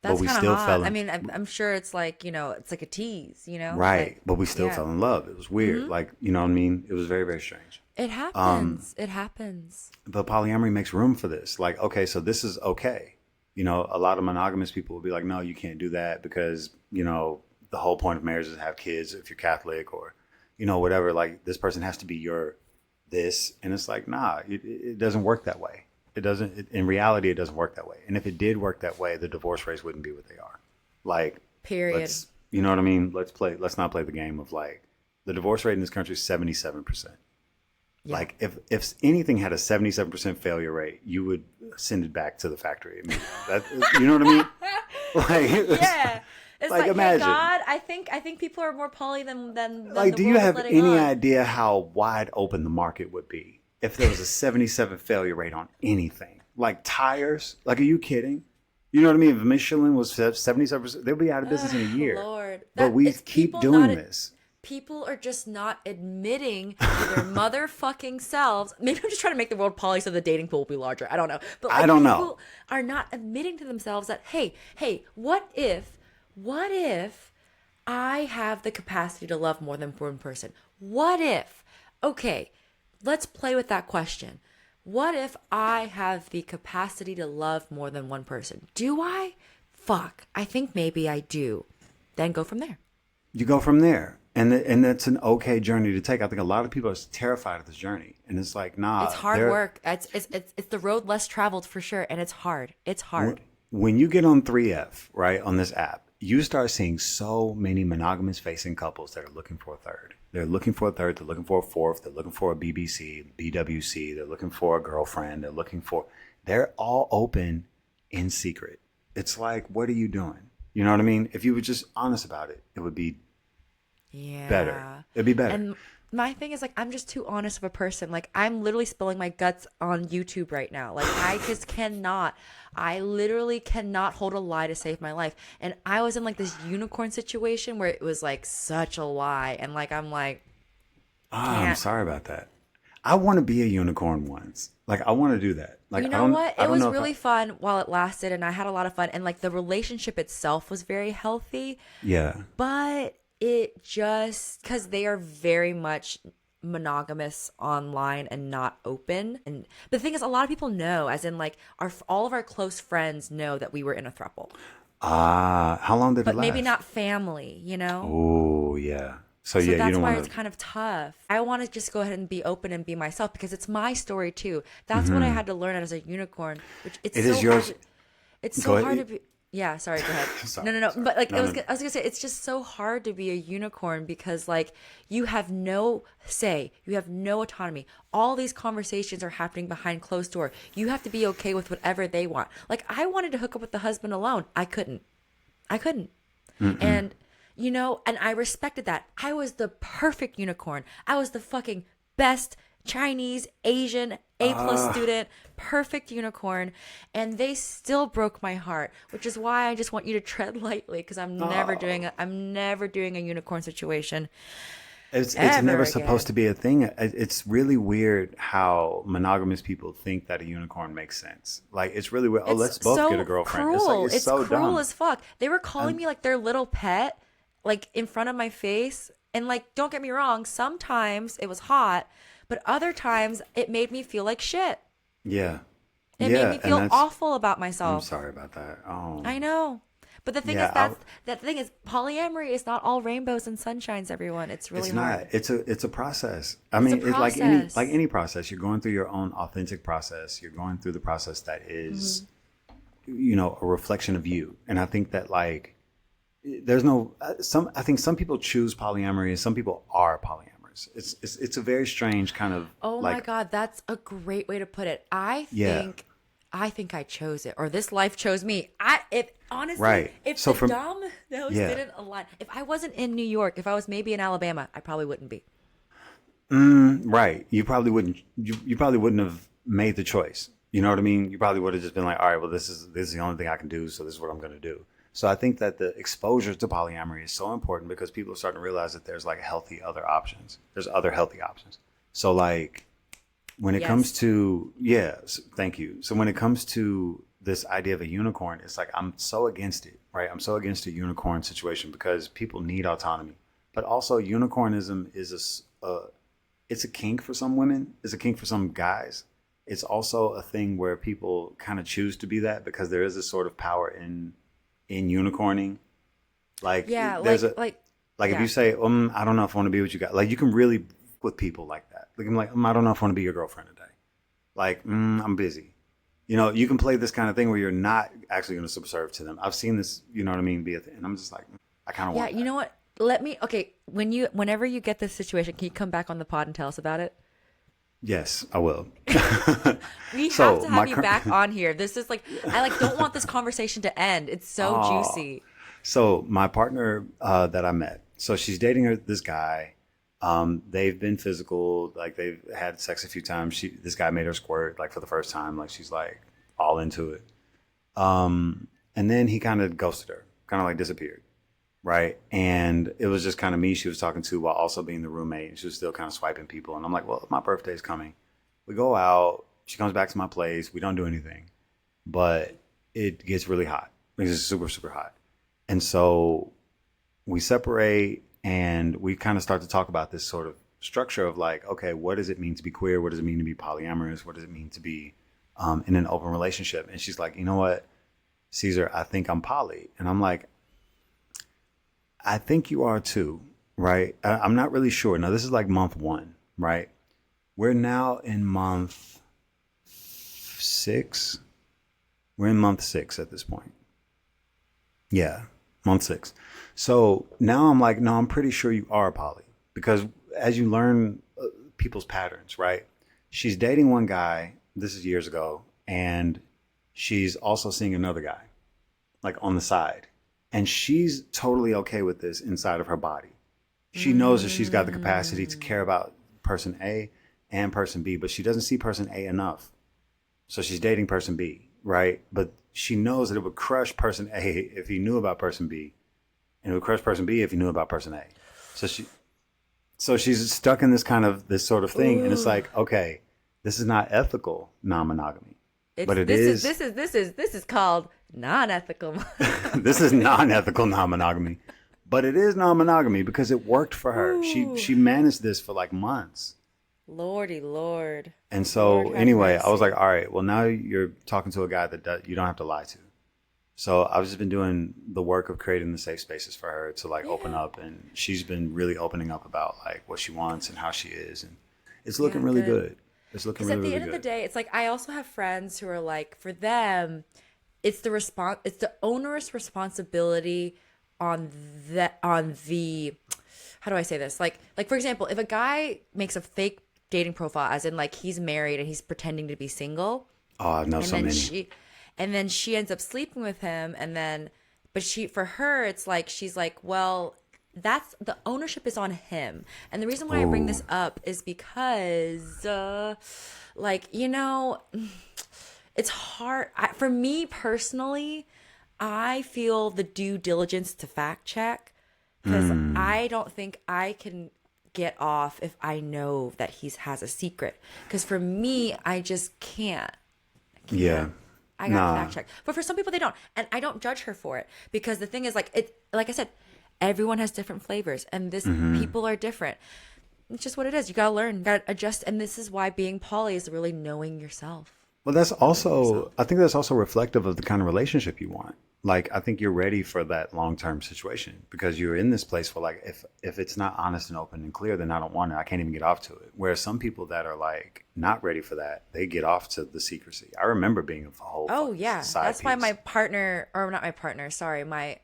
That's but we kind of still hot. fell in, I mean, I'm sure it's like, it's like a tease, right. Like, But we still yeah. fell in love. It was weird. Like, you know what I mean? It was very, very strange. It happens. It happens. But polyamory makes room for this. Like, okay, so this is okay. A lot of monogamous people will be like, no, you can't do that because, the whole point of marriage is to have kids if you're Catholic or, whatever. Like, this person has to be your this. And it's like, nah, it doesn't work that way. It doesn't, in reality, it doesn't work that way. And if it did work that way, the divorce rates wouldn't be what they are. Like, Period. you know what I mean? Let's not play the game of like, the divorce rate in this country is 77%. Yeah. Like, if anything had a 77% failure rate, you would send it back to the factory. I mean, you know what I mean? Like, Yeah. It's like, like, imagine. hey God, I think people are more poly than like, the do you world is have letting any on. idea how wide open the market would be if there was a 77 failure rate on anything? Like tires? Like, are you kidding? You know what I mean? If Michelin was 77%, they'll be out of business in a year. Lord. But we It's keep people doing not this. People are just not admitting to their motherfucking selves. Maybe I'm just trying to make the world poly so the dating pool will be larger. I don't know. But like, I don't know. people are not admitting to themselves that, hey, what if I have the capacity to love more than one person? What if, okay, let's play with that question. What if I have the capacity to love more than one person? Do I? Fuck. I think maybe I do. Then go from there. You go from there. And that's an okay journey to take. I think a lot of people are terrified of this journey. And it's like, nah. It's hard work. It's the road less traveled for sure. And it's hard. It's hard. When you get on 3F, right, on this app, you start seeing so many monogamous facing couples that are looking for a third. They're looking for a third. They're looking for a fourth. They're looking for a BBC, BWC. They're looking for a girlfriend. They're all open in secret. It's like, what are you doing? You know what I mean? If you were just honest about it, it would be better. It'd be better. And my thing is, like, I'm just too honest of a person. Like, I'm literally spilling my guts on YouTube right now. Like, I literally cannot hold a lie to save my life. And I was in like this unicorn situation where it was like such a lie. And like, I'm like, I'm sorry about that. I want to be a unicorn once. Like, I want to do that. Like, you know what? It was really fun while it lasted. And I had a lot of fun. And like, the relationship itself was very healthy. Yeah. But it just, because they are very much monogamous online and not open. And the thing is, a lot of people know, as in like all of our close friends know that we were in a throuple. How long did it last? But maybe not family, Oh, yeah. So yeah, that's you don't why want it's kind of tough. I want to just go ahead and be open and be myself because it's my story too. That's what I had to learn as a unicorn. Which It is yours. It's so hard to ahead. be. Yeah, sorry, go ahead. Sorry, No. sorry. But like, No, I was no. gonna say, it's just so hard to be a unicorn because like you have no say, you have no autonomy. All these conversations are happening behind closed door. You have to be okay with whatever they want. Like, I wanted to hook up with the husband alone. I couldn't. And and I respected that. I was the perfect unicorn. I was the fucking best Chinese, Asian, A+ student, perfect unicorn, and they still broke my heart, which is why I just want you to tread lightly because I'm never doing a unicorn situation. It's ever never again. supposed to be a thing. It's really weird how monogamous people think that a unicorn makes sense. Like, it's really weird. Let's both get a girlfriend. Cruel. It's so cruel dumb. as fuck. They were calling me like their little pet, like in front of my face. And like, don't get me wrong, sometimes it was hot, but other times it made me feel like shit. Yeah. It yeah, made me feel awful about I'm myself. sorry about that. Oh. I know. But the thing Yeah, is polyamory is not all rainbows and sunshines, everyone. It's really It's hard. not. It's a process. I It's mean, a it's process. like any process. You're going through your own authentic process. You're going through the process that is, a reflection of you. And I think that like, there's no I think some people choose polyamory and some people are polyamorous. It's a very strange kind of. Oh like, my God, that's a great way to put it. I Yeah. think I chose it, or this life chose me. If honestly, Right. if So the from- dominoes Yeah. didn't align, if I wasn't in New York, if I was maybe in Alabama, I probably wouldn't be. Right. You probably wouldn't have made the choice. You know what I mean? You probably would have just been like, all right, well, this is the only thing I can do, so this is what I'm going to do. So I think that the exposure to polyamory is so important because people are starting to realize that there's like healthy other options. There's other healthy options. So like when it comes Yes. to, thank you. So when it comes to this idea of a unicorn, it's like I'm so against it, right? I'm so against a unicorn situation because people need autonomy. But also unicornism is it's a kink for some women. It's a kink for some guys. It's also a thing where people kind of choose to be that because there is a sort of power in unicorning. Like Yeah, there's like if yeah. you say, I don't know if I want to be what you got. Like you can really f- with people like that. Like I'm like, I don't know if I want to be your girlfriend today. Like, I'm busy. You know, you can play this kind of thing where you're not actually going to subserve to them. I've seen this, you know what I mean, be a thing. And I'm just like, I kind of Yeah, want you that. know what? Okay, whenever you get this situation, can you come back on the pod and tell us about it? Yes, I will. We have So to my have you back on here. This is like I like don't want this conversation to end. It's so oh, juicy. so my partner that I met, so she's dating this guy. They've been physical, like they've had sex a few times. This guy made her squirt like for the first time, like she's like all into it. And then he kind of ghosted her, kind of like disappeared, right? And it was just kind of me she was talking to while also being the roommate. And she was still kind of swiping people. And I'm like, well, my birthday's coming. We go out. She comes back to my place. We don't do anything, but it gets really hot. It's super, super hot. And so we separate and we kind of start to talk about this sort of structure of like, okay, what does it mean to be queer? What does it mean to be polyamorous? What does it mean to be in an open relationship? And she's like, you know what, Caesar, I think I'm poly. And I'm like, I think you are too, right? I'm not really sure. Now, this is like month one, right? We're now in month six. We're in month six at this point. Yeah, month six. So now I'm like, no, I'm pretty sure you are poly because as you learn people's patterns, right? She's dating one guy. This is years ago, and she's also seeing another guy, like on the side, and she's totally okay with this inside of her body. She knows that she's got the capacity to care Mm. about person A and person B, but she doesn't see person A enough. So she's dating person B, right? But she knows that it would crush person A if he knew about person B, and it would crush person B if he knew about person A. So she's stuck in this sort of thing, and it's Ooh. like, okay, this is not ethical non-monogamy, It's but it is this is called non-ethical. this is non-ethical non-monogamy, but it is non-monogamy because it worked for her. She Ooh. she managed this for like months. Lordy Lord. And Lord so have anyway, I was like, mercy. all right, well now you're talking to a guy you don't have to lie to. So I've just been doing the work of creating the safe spaces for her to like open Yeah. up, and she's been really opening up about like what she wants and how she is, and it's looking Yeah, really good. good. It's looking Because really at the really end of the good. day, it's like I also have friends who are like, for them, it's the onerous responsibility on the how do I say this? Like for example, if a guy makes a fake dating profile, as in like he's married and he's pretending to be single, Oh, I know and so then many. she ends up sleeping with him, and then but she for her it's like she's like, well, that's the ownership is on him. And the reason why I bring Oh, this up is because like, it's hard for me personally. I feel the due diligence to fact check because mm, I don't think I can get off if I know that he has a secret. Because for me, I just can't. I yeah, can't. I gotta nah. fact check. But for some people, they don't, and I don't judge her for it because the thing is, like it, like I said, everyone has different flavors, and this Hmm. people are different. It's just what it is. You gotta learn, you gotta adjust, and this is why being poly is really knowing yourself. Well, that's Knowing yourself. also, I think that's also reflective of the kind of relationship you want. Like, I think you're ready for that long-term situation because you're in this place where, like, if it's not honest and open and clear, then I don't want it. I can't even get off to it. Whereas some people that are like not ready for that, they get off to the secrecy. I remember being a whole Oh fucking yeah, side that's why my piece. partner, or not my partner, sorry, my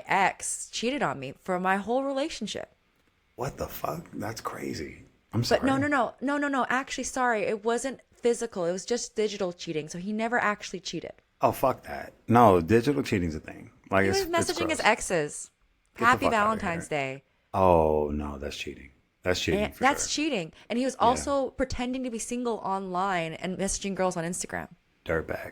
ex cheated on me for my whole relationship. What the fuck? That's crazy. I'm But no, sorry. no, no, no, no, no. Actually, sorry, it wasn't physical. It was just digital cheating. So he never actually cheated. Oh, fuck that. No, digital cheating's a thing. Like, He was it's messaging his gross. exes. Get the Happy fuck out of Valentine's here. Day. Oh no, that's cheating. That's cheating And for that's sure. cheating. And he was also pretending to be single online and messaging girls on Instagram. Dirtbag.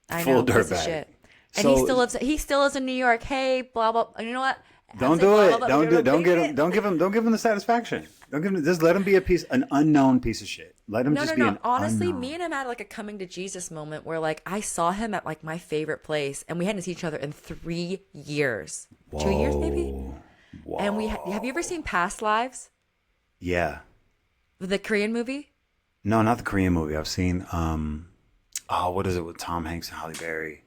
I Full know, piece of dirtbag. shit. And So he still lives in New York. Hey, blah blah. You know what? I'm don't saying do blah blah it. blah. Don't But do you're it. Don't bleep get him. it. Don't give him the satisfaction. Don't give him. Just let him be an unknown piece of shit. Let him No, just no, be no. an Honestly, unknown. me and him had like a coming to Jesus moment where like I saw him at like my favorite place, and we hadn't seen each other in 3 years, 2 years maybe. Whoa. And have you ever seen Past Lives, Yeah. the Korean movie? No, not the Korean movie. I've seen what is it with Tom Hanks and Halle Berry,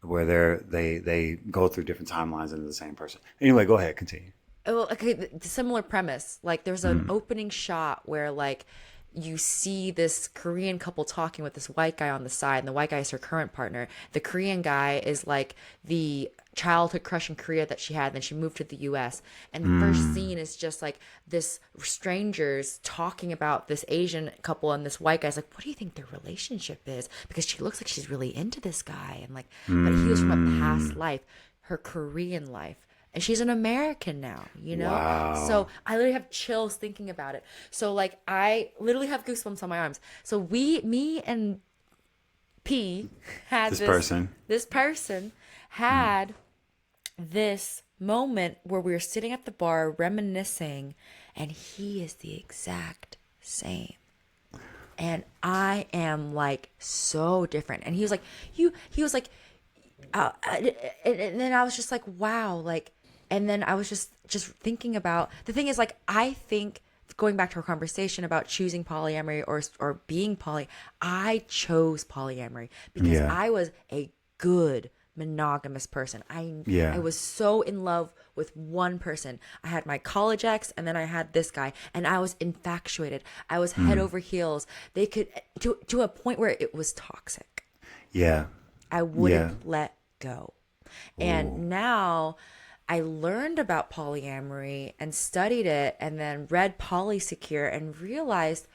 where they go through different timelines into the same person. Anyway, go ahead, continue. Well, okay, the similar premise. Like, there's an opening shot where like you see this Korean couple talking with this white guy on the side, and the white guy is her current partner. The Korean guy is like the childhood crush in Korea that she had, then she moved to the US. And the first scene is just like this strangers talking about this Asian couple, and this white guy's like, what do you think their relationship is? Because she looks like she's really into this guy. And like, but he was from a past life, her Korean life. And she's an American now, you know? Wow. So I literally have chills thinking about it. So like I literally have goosebumps on my arms. So me and P had this person had this moment where we were sitting at the bar reminiscing, and he is the exact same. And I am like so different. And he was like, he was like, and then I was just like, wow, like, and then I was just thinking about the thing is like, I think going back to our conversation about choosing polyamory or being poly, I chose polyamory because I was a good monogamous person. I was so in love with one person. I had my college ex, and then I had this guy, and I was infatuated. I was head over heels. They could to a point where it was toxic. Yeah. I wouldn't let go. And now I learned about polyamory and studied it, and then read Polysecure and realized,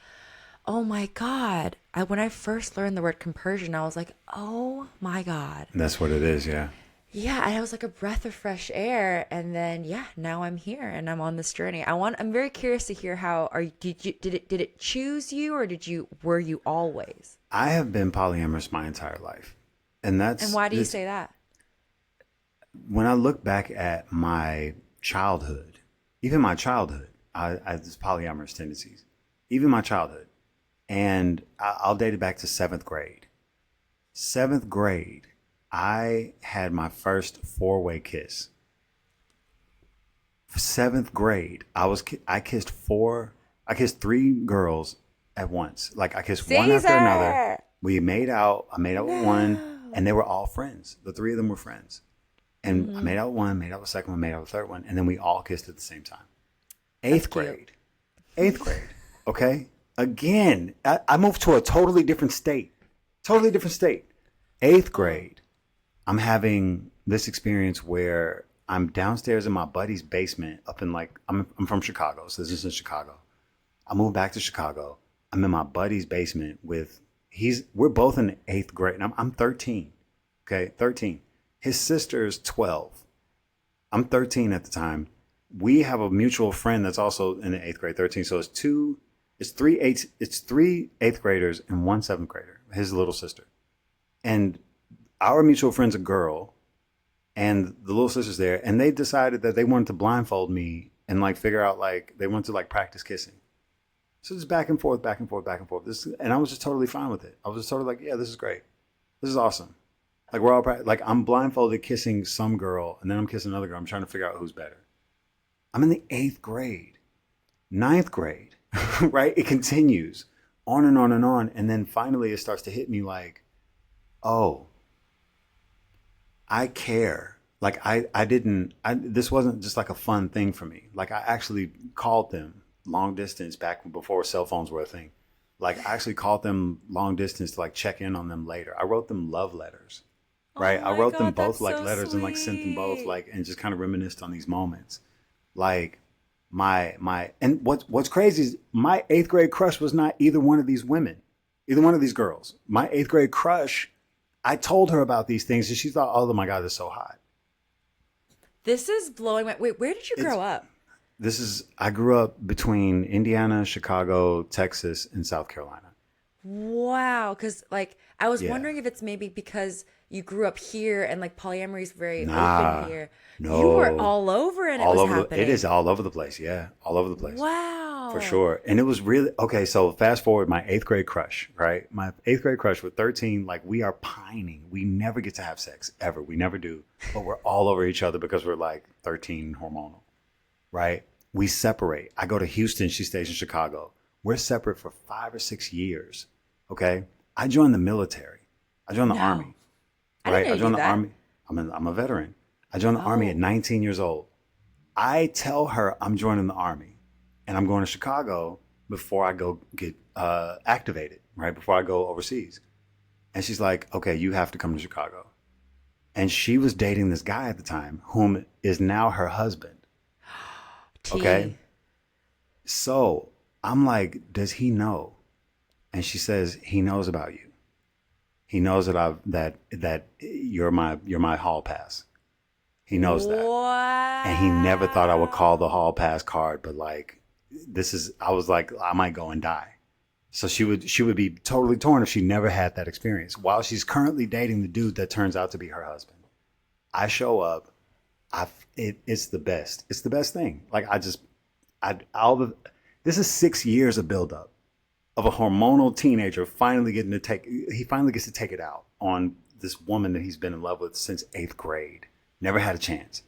oh my God. When I first learned the word compersion, I was like, oh my God. That's what it is, yeah. Yeah, and I was like a breath of fresh air. And then now I'm here and I'm on this journey. I'm very curious to hear did it choose you, or were you always? I have been polyamorous my entire life. And why do you say that? When I look back at my childhood, even my childhood, I had these polyamorous tendencies, even my childhood. And I'll date it back to 7th grade. 7th grade, I had my first 4-way kiss. 7th grade, I kissed 3 girls at once. Like I kissed one after another. We made out. I made out with one, and they were all friends. The 3 of them were friends. And I made out with one, made out with the second one, made out with the third one, and then we all kissed at the same time. 8th grade. 8th grade. Okay? Again, I moved to a totally different state. 8th grade, I'm having this experience where I'm downstairs in my buddy's basement up in I'm from Chicago, so this is in Chicago. I moved back to Chicago. I'm in my buddy's basement we're both in 8th grade, and I'm 13. Okay, 13. His sister's 12. I'm 13 at the time. We have a mutual friend that's also in the 8th grade, 13. So it's 3 8th graders and 1 7th grader, his little sister. And our mutual friend's a girl, and the little sister's there, and they decided that they wanted to blindfold me and figure out they wanted to practice kissing. So just back and forth. And I was just totally fine with it. I was just totally yeah, this is great. This is awesome. We're all I'm blindfolded kissing some girl, and then I'm kissing another girl. I'm trying to figure out who's better. I'm in the 8th grade, 9th grade, right? It continues on and on and on. And then finally it starts to hit me oh, I care. This wasn't just a fun thing for me. I actually called them long distance back before cell phones were a thing. I actually called them long distance to check in on them later. I wrote them love letters. Right. Oh I wrote God, them both so letters sweet. and sent them both and just kind of reminisced on these moments. And what's crazy is my 8th grade crush was not either one of these women, either one of these girls. My 8th grade crush, I told her about these things and she thought, oh my God, this is so hot. This is blowing my... Wait, where did you grow up? I grew up between Indiana, Chicago, Texas, and South Carolina. Wow, because like I was Yeah. wondering if it's maybe because you grew up here and like polyamory is very Nah, open here. You were no. all over and it All was over happening. it is all over the place. Yeah, all over the place. Wow. For sure. And it was really okay. So fast forward, my 8th grade crush, right? My 8th grade crush with 13, like we are pining. We never get to have sex ever. We never do. But we're all over each other because we're like 13 hormonal, right? We separate. I go to Houston. She stays in Chicago. We're separate for 5 or 6 years. Okay. I joined the military. I joined the army, I right? didn't know I you joined did the that. army. I'm a veteran. I joined the army at 19 years old. I tell her I'm joining the army and I'm going to Chicago before I go get activated, right? Before I go overseas. And she's like, okay, you have to come to Chicago. And she was dating this guy at the time, whom is now her husband. Tea. Okay. So I'm like, does he know? And she says, he knows about you. He knows that you're my hall pass. He knows that. Wow. And he never thought I would call the hall pass card, but like I was like, I might go and die. So she would be totally torn if she never had that experience. While she's currently dating the dude that turns out to be her husband. I show up, it's the best. It's the best thing. Like this is 6 years of buildup of a hormonal teenager finally gets to take it out on this woman that he's been in love with since 8th grade. Never had a chance.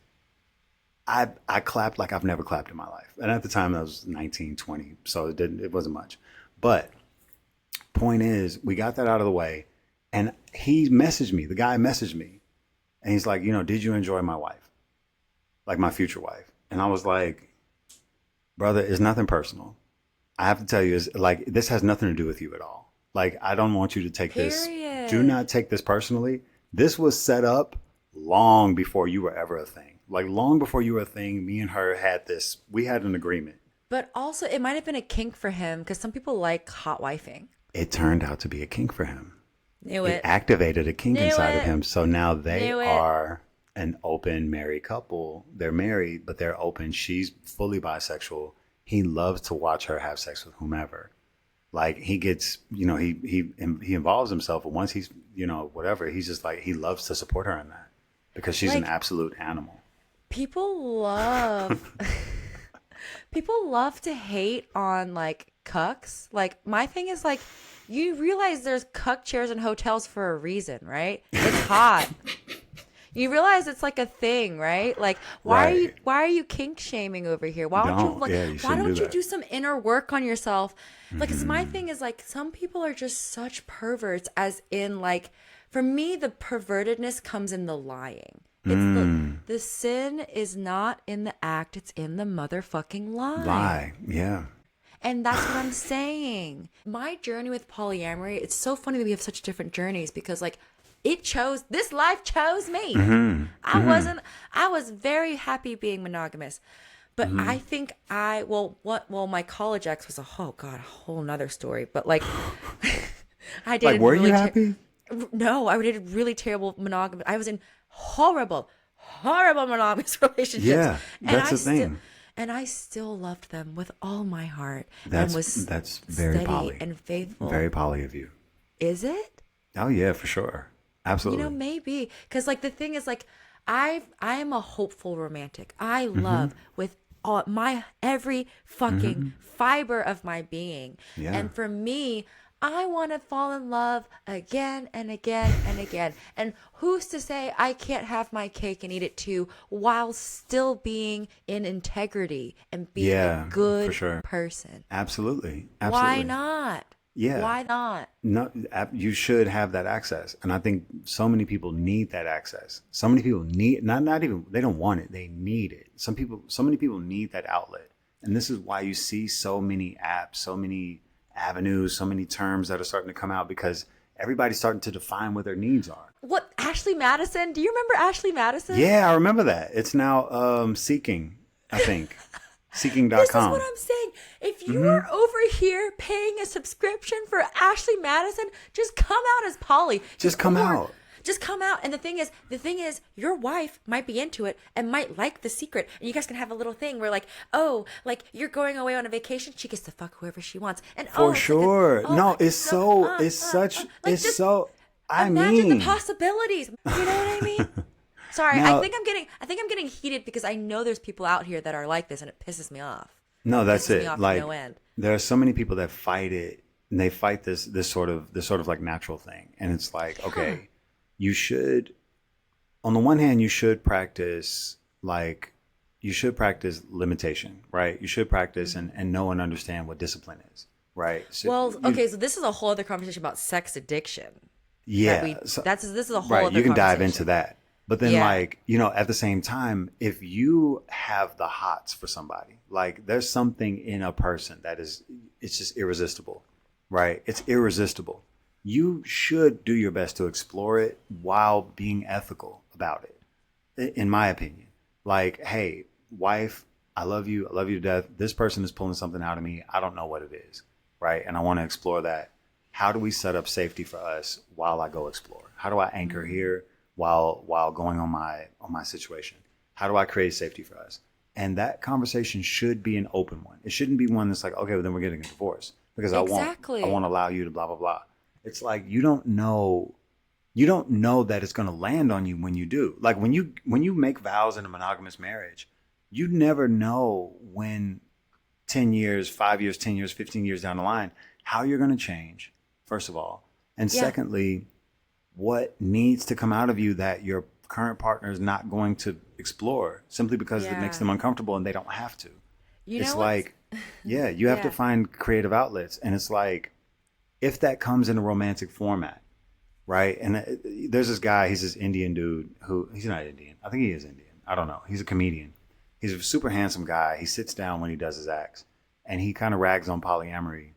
I clapped like I've never clapped in my life. And at the time I was 19, 20, so it wasn't much. But point is, we got that out of the way and the guy messaged me and he's like, did you enjoy my wife? Like my future wife. And I was like, brother, it's nothing personal. I have to tell you, is like, this has nothing to do with you at all. Like, I don't want you to take this. Do not take this personally. This was set up long before you were ever a thing. Like long before you were a thing, me and her we had an agreement. But also it might have been a kink for him because some people like hot wifing. It turned out to be a kink for him. Knew it. It activated a kink inside of him. So now they Knew it. are an open married couple. They're married, but they're open. She's fully bisexual. He loves to watch her have sex with whomever. Like he gets, he involves himself, and once he's, whatever, he's just like, he loves to support her in that because she's an absolute animal. People love to hate on like cucks. Like my thing is like, you realize there's cuck chairs in hotels for a reason, right? It's hot. You realize it's like a thing, right? Like, why are you kink shaming over here? Why don't you do some inner work on yourself? Like, it's my thing is like, some people are just such perverts, as in like, for me, the pervertedness comes in the lying. It's the sin is not in the act, it's in the motherfucking lie. Yeah. And that's what I'm saying. My journey with polyamory, it's so funny that we have such different journeys because like, this life chose me. I was very happy being monogamous. But I think my college ex was a whole nother story. But like, I did. Like, were you happy? No, I did really terrible monogamous. I was in horrible monogamous relationships. Yeah, that's the thing. And I still loved them with all my heart. That's very steady poly and faithful. Very poly of you. Is it? Oh yeah, for sure. Absolutely. Maybe because like the thing is like I am a hopeful romantic. I love with all my every fucking fiber of my being. Yeah. And for me, I want to fall in love again and again and again. And who's to say I can't have my cake and eat it too while still being in integrity and being a good person? Absolutely. Why not? Yeah. Why not? No, you should have that access. And I think so many people need that access. So many people need, not even, they don't want it. They need it. So many people need that outlet. And this is why you see so many apps, so many avenues, so many terms that are starting to come out because everybody's starting to define what their needs are. What, Ashley Madison? Do you remember Ashley Madison? Yeah, I remember that. It's now Seeking, I think. Seeking.com. This is what I'm saying. If you are over here paying a subscription for Ashley Madison, just come out as poly. Just come out. Just come out. And the thing is, your wife might be into it and might like the secret. And you guys can have a little thing where like, oh, like you're going away on a vacation. She gets to fuck whoever she wants. And For it's sure. like No, it's so, like, just imagine the possibilities. You know what I mean? Sorry, Now- I think I'm getting heated because I know there's people out here that are like this and it pisses me off. No, that's Pisses me it. off to Like no end. there are so many people that fight it, and they fight this sort of like natural thing. And it's like, okay, you should, on the one hand, you should practice limitation, right? You should practice and know and understand what discipline is, right? So Well, okay, so this is a whole other conversation about sex addiction. yeah. This is a whole Right, other you can dive conversation. into that. But then, Yeah. like, you know, at the same time, if you have the hots for somebody, like there's something in a person that is, it's just irresistible, right? It's irresistible. You should do your best to explore it while being ethical about it, in my opinion. Like, hey, wife, I love you to death. This person is pulling something out of me. I don't know what it is, right? And I want to explore that. How do we set up safety for us while I go explore? How do I anchor here while going on my situation? How do I create safety for us? And that conversation should be an open one. It shouldn't be one that's like, okay, well, then we're getting a divorce because Exactly. I won't allow you to blah blah blah. It's like you don't know that it's going to land on you when you do. Like when you make vows in a monogamous marriage, you never know when 10 years, 5 years, 10 years, 15 years down the line, how you're going to change, first of all. And secondly, what needs to come out of you that your current partner is not going to explore simply because it makes them uncomfortable and they don't have to. It's like, yeah, you have to find creative outlets. And it's like, if that comes in a romantic format, right? And there's this guy, he's this Indian dude he's not Indian. I think he is Indian. I don't know. He's a comedian. He's a super handsome guy. He sits down when he does his acts and he kind of rags on polyamory,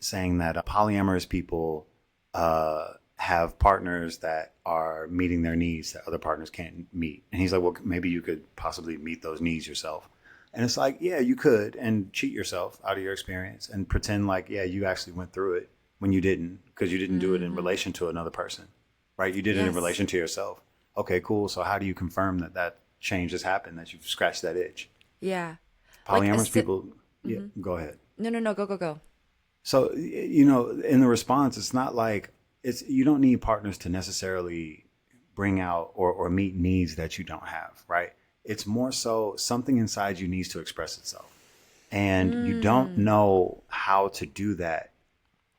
saying that polyamorous people, have partners that are meeting their needs that other partners can't meet. And he's like, well, maybe you could possibly meet those needs yourself. And it's like, yeah, you could, and cheat yourself out of your experience and pretend like, yeah, you actually went through it when you didn't, because you didn't do it in relation to another person, right? You did it in relation to yourself. Okay, cool. So how do you confirm that change has happened, that you've scratched that itch? Yeah. Polyamorous people, yeah, go ahead. No, go. So, you know, in the response, it's not like, you don't need partners to necessarily bring out or meet needs that you don't have, right? It's more so something inside you needs to express itself. And you don't know how to do that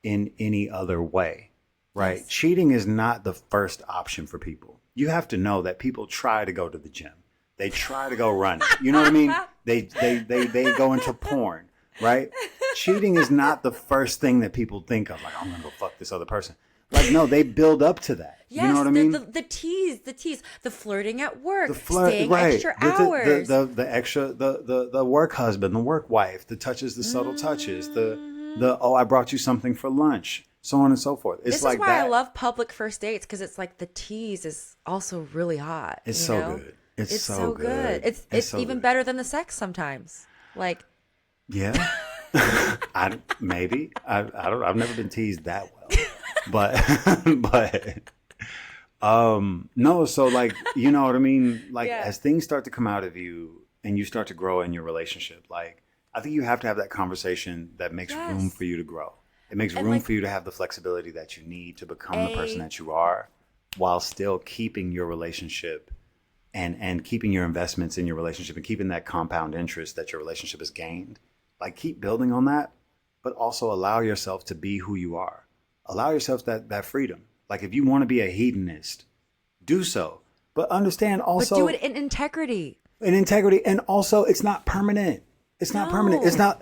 in any other way, right? Yes. Cheating is not the first option for people. You have to know that people try to go to the gym. They try to go running. You know what I mean? They go into porn, right? Cheating is not the first thing that people think of, like, I'm going to go fuck this other person. Like, no, they build up to that. Yes, you know what I mean? The tease, the flirting at work, The flirt, staying right. extra hours. The extra, the work husband, the work wife, the touches, the subtle touches, the I brought you something for lunch, so on and so forth. It's this like is why that. I love public first dates, because it's like the tease is also really hot. It's you so know? good. It's so good. It's so even good. better than the sex sometimes. Like, Yeah. Maybe. I've never been teased that well. But no, so like, you know what I mean? Like as things start to come out of you and you start to grow in your relationship, like I think you have to have that conversation that makes room for you to grow. It makes room for you to have the flexibility that you need to become the person that you are while still keeping your relationship and keeping your investments in your relationship and keeping that compound interest that your relationship has gained. Like keep building on that, but also allow yourself to be who you are. Allow yourself that freedom. Like if you want to be a hedonist, do so. But understand also. but do it in integrity. In integrity. And also it's not permanent. It's not permanent. It's not.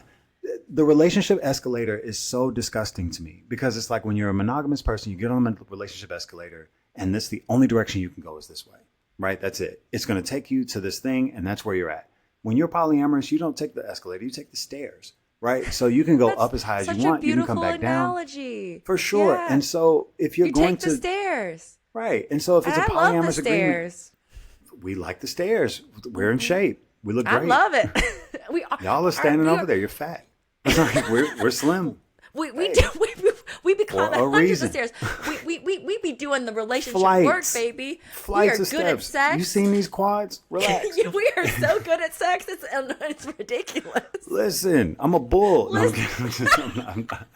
The relationship escalator is so disgusting to me because it's like when you're a monogamous person, you get on the relationship escalator and this the only direction you can go is this way, right? That's it. It's going to take you to this thing and that's where you're at. When you're polyamorous, you don't take the escalator, you take the stairs, right? So you can go up as high as you want. You can come back analogy. down. For sure. Yeah. And so if you're You going take to the stairs. right. And so if it's And a I love the polyamorous agreement, stairs. we like the stairs. We're in shape. We look great. I love it. We are, Y'all are standing over there. You're fat. It's like we're slim. We We be climbing a hundreds reason. of stairs. We be doing the relationship Flights. work, baby. Flights we are of good at steps. sex. You seen these quads? Relax. We are so good at sex. It's ridiculous. Listen, I'm a bull. No, I'm kidding. I'm not.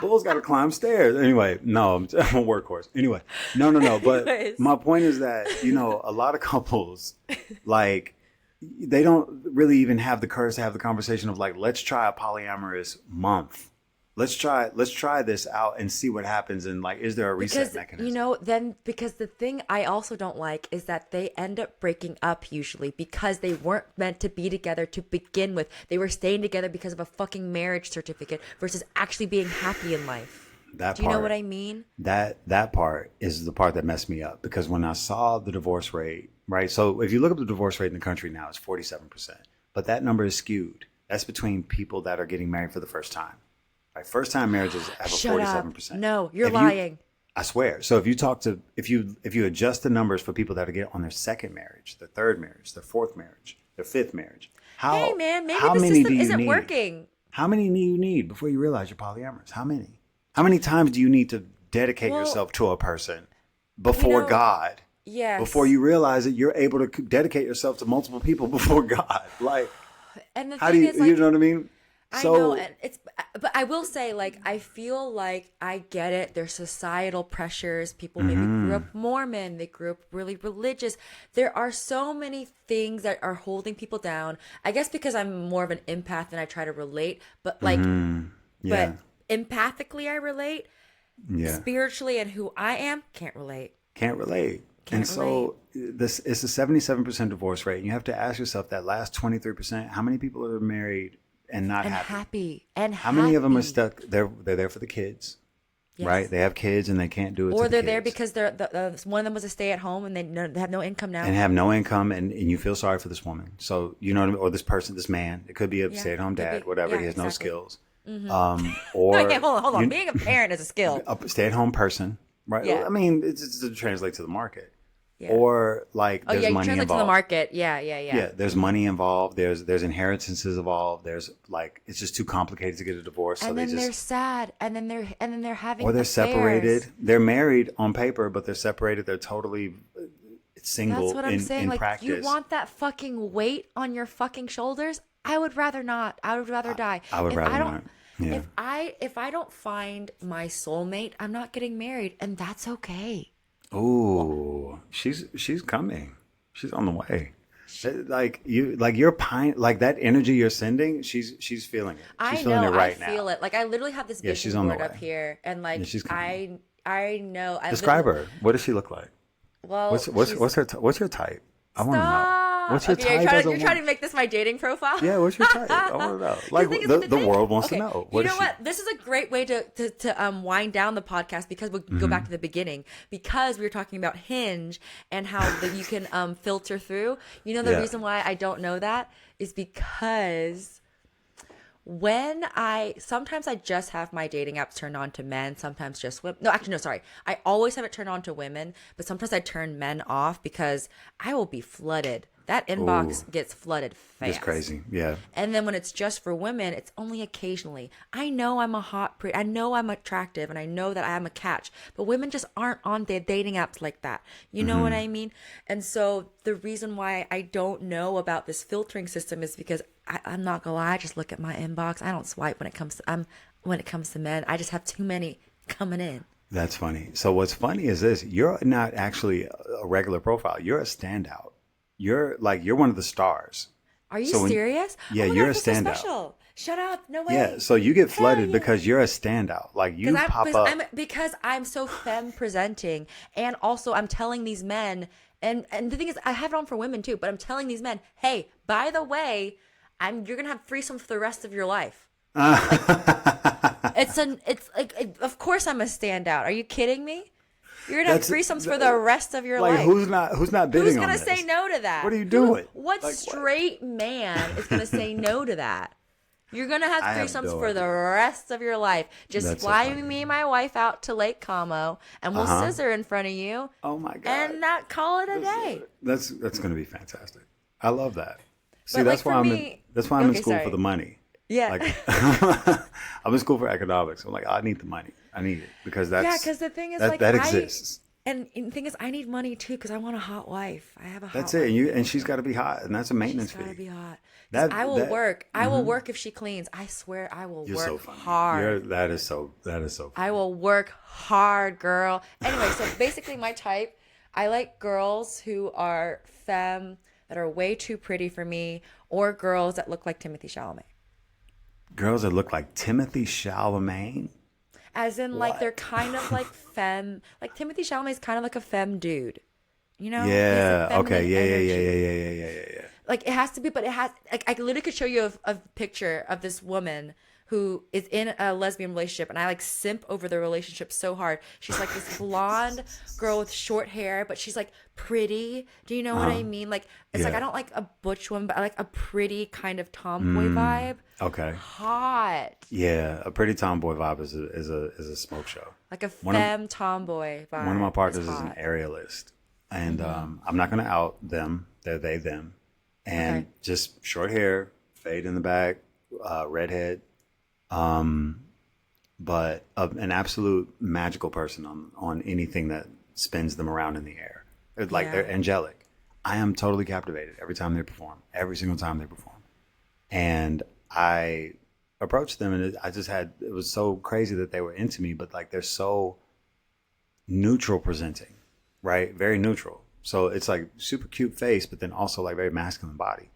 Bulls got to climb stairs. Anyway, no, I'm a workhorse. Anyway, no. But Anyways. my point is that, a lot of couples, like, they don't really even have the courage to have the conversation of like, let's try a polyamorous month. Let's try this out and see what happens. And like, is there a reset mechanism? Because the thing I also don't like is that they end up breaking up usually because they weren't meant to be together to begin with. They were staying together because of a fucking marriage certificate versus actually being happy in life. Do you know what I mean? That part is the part that messed me up, because when I saw the divorce rate, right? So if you look up the divorce rate in the country now, it's 47%, but that number is skewed. That's between people that are getting married for the first time. Right? First time marriages have a 47%. No, you're lying. I swear. So if you adjust the numbers for people that are getting on their second marriage, their third marriage, their fourth marriage, their fifth marriage, hey man, maybe the system isn't working. How many do you need before you realize you're polyamorous? How many? How many times do you need to dedicate yourself to a person before God? Yes. Before you realize that you're able to dedicate yourself to multiple people before God. Like, and the how thing do you, is, like, you know what I mean? I know, and but I will say, like, I feel like I get it. There's societal pressures. People maybe grew up Mormon. They grew up really religious. There are so many things that are holding people down. I guess because I'm more of an empath and I try to relate, but like, but empathically I relate. Yeah. Spiritually and who I am, can't relate. So this is a 77% divorce rate. And you have to ask yourself that last 23%, how many people are married and not happy? How many of them are stuck? They're there for the kids, right? They have kids and they can't do it. Or they're there because one of them was a stay at home and they have no income now. And have no income, and you feel sorry for this woman. So you know what I mean? Or this person, this man. It could be a stay at home dad, whatever. He has no skills. Or okay, hold on. Being a parent is a skill. A stay at home person, right? Yeah. I mean, it's to translate to the market. Yeah. Or like there's money translate involved. To the market. Yeah. Yeah, there's money involved. There's inheritances involved. There's like, it's just too complicated to get a divorce. And so then they're sad, and then they're having or they're affairs. separated. They're married on paper, but they're separated. They're totally single. That's what I'm saying. In like, practice. you want that fucking weight on your fucking shoulders? I would rather not. I would rather die. I would rather not. Yeah. If I don't find my soulmate, I'm not getting married, and that's okay. Ooh, she's coming. She's on the way. Like your pine, like that energy you're sending. She's feeling it. She's feeling it right now. I feel it. Like I literally have this vision board up here, and like I know. Describe her. What does she look like? Well, what's your type? I want to know. What's your type? You're trying to make this my dating profile? Yeah, what's your type? I want to know. Like the world wants to know. You know what? This is a great way to wind down the podcast, because we'll go back to the beginning, because we were talking about Hinge and how you can filter through. You know, the reason why I don't know that is because sometimes I just have my dating apps turned on to men, sometimes just women. No, actually, no, sorry. I always have it turned on to women, but sometimes I turn men off because I will be flooded. That inbox gets flooded fast. It's crazy, yeah. And then when it's just for women, it's only occasionally. I know I'm I know I'm attractive, and I know that I am a catch, but women just aren't on their dating apps like that. You know what I mean? And so the reason why I don't know about this filtering system is because I'm not gonna lie, I just look at my inbox. I don't swipe when it comes to men. I just have too many coming in. That's funny. So what's funny is this: you're not actually a regular profile. You're a standout. You're one of the stars. Are you serious? Yeah, you're a standout. So special. Shut up. No way. Yeah, so you get flooded because you're a standout. Like you pop up. Because I'm so femme presenting, and also I'm telling these men, and the thing is, I have it on for women too, but I'm telling these men, hey, by the way, you're gonna have threesomes for the rest of your life. It's like, of course I'm a standout. Are you kidding me? You're gonna have threesomes for the rest of your life. Who's not bidding on this? Who's gonna say no to that? What are you doing? What straight man is gonna say no to that? You're gonna have threesomes for the rest of your life. Just fly me and my wife out to Lake Como, and we'll scissor in front of you. Oh my God! And not call it a day. That's gonna be fantastic. I love that. See, But that's why I'm in school for the money. Yeah. Like, I'm in school for economics. I'm like, I need the money. I need it because that's Yeah, because the thing is, that, like, that exists. and the thing is, I need money too because I want a hot wife. I have a hot That's wife. it. And she's got to be hot, and that's a She's maintenance gotta fee. be hot. Because That I will that work. I will work if she cleans. I swear, I will You're work so funny. hard. That is so I funny. will work hard, girl. Anyway, so basically, my type, I like girls who are femme that are way too pretty for me, or girls that look like Timothy Chalamet. Girls that look like Timothy Chalamet. As in, like, they're What? kind of like femme. Like, Timothy Chalamet is kind of like a femme dude. You know? He has a Yeah. Okay. feminine Yeah. Yeah. Yeah. energy. Yeah. Yeah. Yeah. Yeah. Yeah. Like, it has to be, but it has, like, I literally could show you a picture of this woman who is in a lesbian relationship, and I like simp over the relationship so hard. She's like this blonde girl with short hair, but she's like pretty. Do you know what I mean? Like, it's like, Yeah. I don't like a butch woman, but I like a pretty kind of tomboy vibe. Okay. Hot. Yeah. A pretty tomboy vibe is a smoke show. Like a One of- femme tomboy vibe. One of my partners is an hot. aerialist, and I'm not going to out them. They're they them, and Okay. just short hair, fade in the back, redhead, but an absolute magical person on anything that spins them around in the air. Like Yeah. they're angelic. I am totally captivated every time they perform. Every single time they perform, and I approached them, and it was so crazy that they were into me, but like they're so neutral presenting, right? Very neutral. So it's like super cute face, but then also like very masculine body.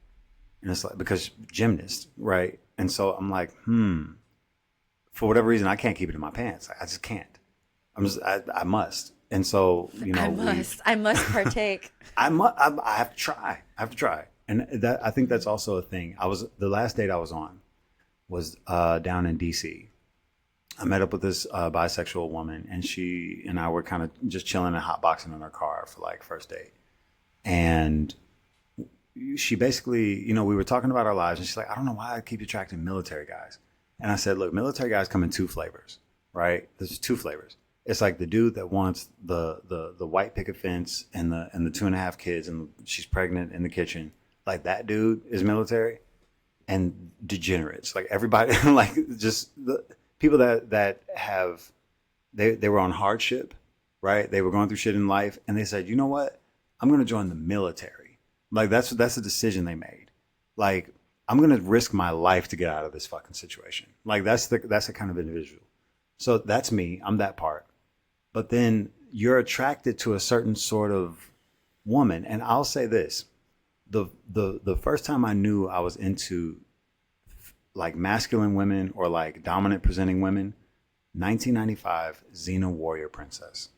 And it's like, because gymnast, right? And so I'm like, for whatever reason, I can't keep it in my pants. I just can't. I must. And so, I must partake. I have to try. I have to try. And I think that's also a thing. The last date I was on was down in DC. I met up with this bisexual woman, and she and I were kind of just chilling and hotboxing in her car for like first date. And she basically, we were talking about our lives, and she's like, I don't know why I keep attracting military guys. And I said, look, military guys come in two flavors, right? There's two flavors. It's like the dude that wants the white picket fence and the 2.5 kids, and she's pregnant in the kitchen. Like, that dude is military. And degenerates, like everybody, like just the people that have, they were on hardship, right? They were going through shit in life, and they said, you know what? I'm going to join the military. Like that's a decision they made. Like, I'm going to risk my life to get out of this fucking situation. Like that's the kind of individual. So that's me. I'm that part. But then you're attracted to a certain sort of woman, and I'll say this. The first time I knew I was into like masculine women or like dominant presenting women, 1995, Xena Warrior Princess.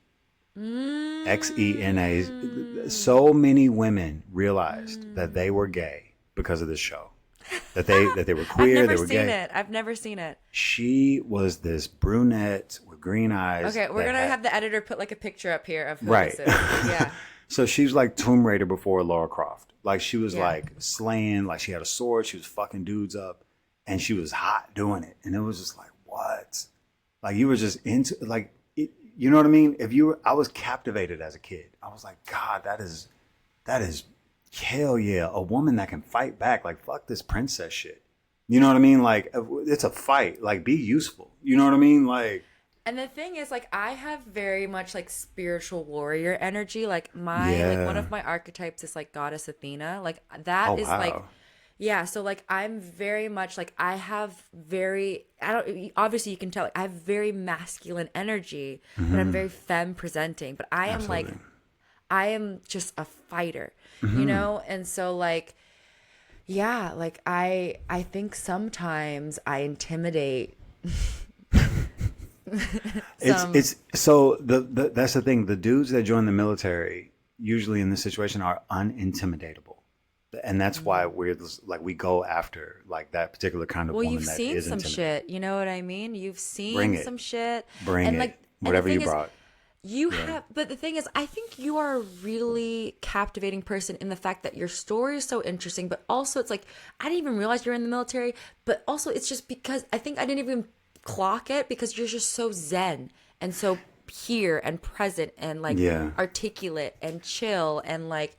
Xena. So many women realized that they were gay because of this show. That they were queer, they were gay. I've never seen it. She was this brunette with green eyes. Okay, we're gonna have the editor put like a picture up here of who Right. this is. Yeah. So she was like Tomb Raider before Lara Croft. Like she was Yeah. like slaying, like she had a sword, she was fucking dudes up, and she was hot doing it. And it was just like, what? Like you were just into like, you know what I mean? I was captivated as a kid. I was like, God, that is hell yeah, a woman that can fight back. Like fuck this princess shit. You know what I mean? Like it's a fight. Like be useful. You know what I mean? Like. And the thing is, like, I have very much like spiritual warrior energy. Like like one of my archetypes is like goddess Athena. Like that is wow. like, yeah. So like I'm very much like I don't obviously you can tell like I have very masculine energy, but I'm very femme presenting. But I am Absolutely. like, I am just a fighter, you know. And so like, yeah, like I think sometimes I intimidate. It's so that's the thing. The dudes that join the military usually in this situation are unintimidatable, and that's why we go after like that particular kind of Well, woman you've that seen is some intimidating. shit. You know what I mean? You've seen Bring it. some shit. Bring and it. like and the Whatever you thing is, brought. You have, but the thing is, I think you are a really captivating person in the fact that your story is so interesting, but also it's like I didn't even realize you're in the military, but also it's just because I think I didn't even clock it because you're just so zen and so here and present and like articulate and chill and like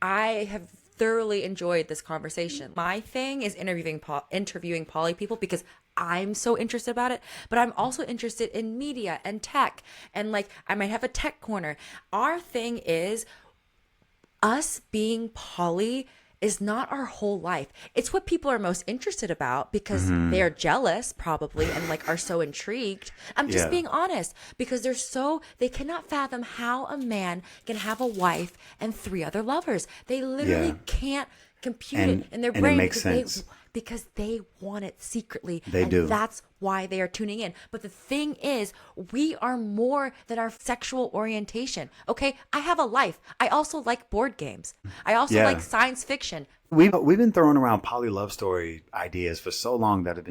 I have thoroughly enjoyed this conversation. My thing is interviewing poly people because I'm so interested about it, but I'm also interested in media and tech, and like I might have a tech corner. Our thing is us being poly is not our whole life. It's what people are most interested about because they're jealous probably and like are so intrigued. I'm just being honest because they cannot fathom how a man can have a wife and 3 other lovers. They literally can't compute it in their brain it makes sense. because they want it secretly. They and do. That's why they are tuning in. But the thing is, we are more than our sexual orientation. Okay, I have a life. I also like board games. I also like science fiction. We've been throwing around poly love story ideas for so long that have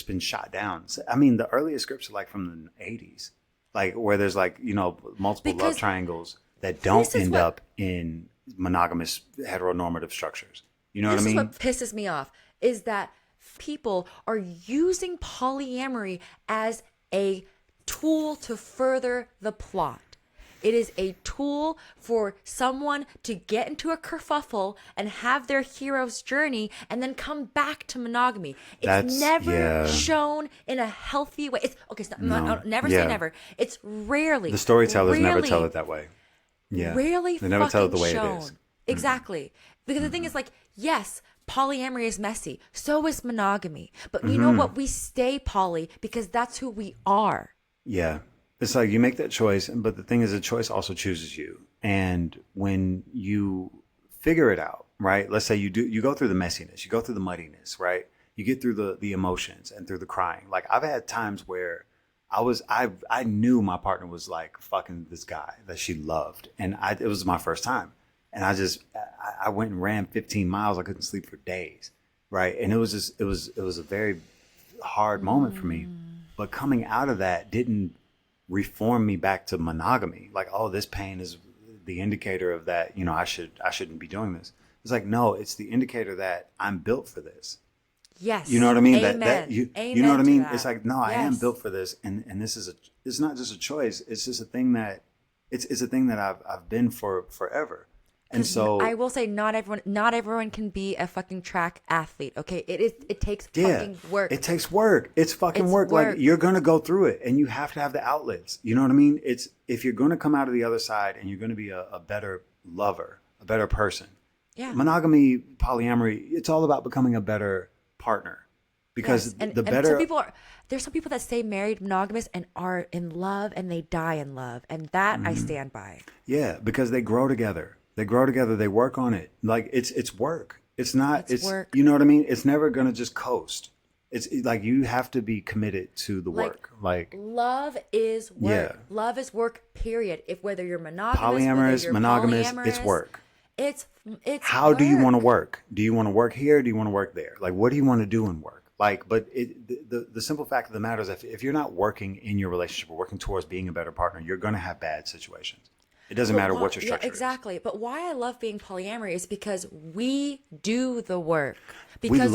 been shot down. I mean, the earliest scripts are like from the 80s, like where there's like, you know, multiple love triangles that don't end up in monogamous heteronormative structures. You know what I mean? This is what pisses me off is that people are using polyamory as a tool to further the plot. It is a tool for someone to get into a kerfuffle and have their hero's journey and then come back to monogamy. It's never shown in a healthy way. Never say never. It's rarely. The storytellers never tell it that way. Yeah. Rarely they never tell it the way shown. it is. Exactly. Because the thing is, like, yes, polyamory is messy. So is monogamy. But you know what? We stay poly because that's who we are. Yeah. It's like you make that choice, but the thing is the choice also chooses you. And when you figure it out, right? Let's say you go through the messiness, you go through the muddiness, right? You get through the emotions and through the crying. Like I've had times where I knew my partner was like fucking this guy that she loved. And it was my first time. And I went and ran 15 miles. I couldn't sleep for days. Right. And it was a very hard moment for me. But coming out of that didn't reform me back to monogamy. Like, oh, this pain is the indicator of that, you know, I shouldn't be doing this. It's like, no, it's the indicator that I'm built for this. Yes. You know what I mean? Amen. That you know what I mean? It's like, no, I am built for this. And this is it's not just a choice. It's just a thing that it's a thing that I've been for forever. And so I will say not everyone can be a fucking track athlete. Okay. It takes fucking work. It takes work. It's fucking work. Like you're going to go through it and you have to have the outlets. You know what I mean? It's if you're going to come out of the other side and you're going to be a better lover, a better person. Yeah. Monogamy, polyamory, it's all about becoming a better partner. Because the better there's some people that stay married monogamous and are in love and they die in love. And that I stand by. Yeah, because they grow together. They grow together. They work on it. Like it's work. It's not. It's work. You know what I mean? It's never gonna just coast. It's like you have to be committed to the work. Like love is work. Yeah. Love is work. Period. If whether you're monogamous, polyamorous, monogamous, it's work. It's how do you want to work? Do you want to work here? Do you want to work there? Like what do you want to do in work? Like, but the simple fact of the matter is, if you're not working in your relationship or working towards being a better partner, you're gonna have bad situations. It doesn't matter what your structure is. Exactly. But why I love being polyamory is because we do the work. Because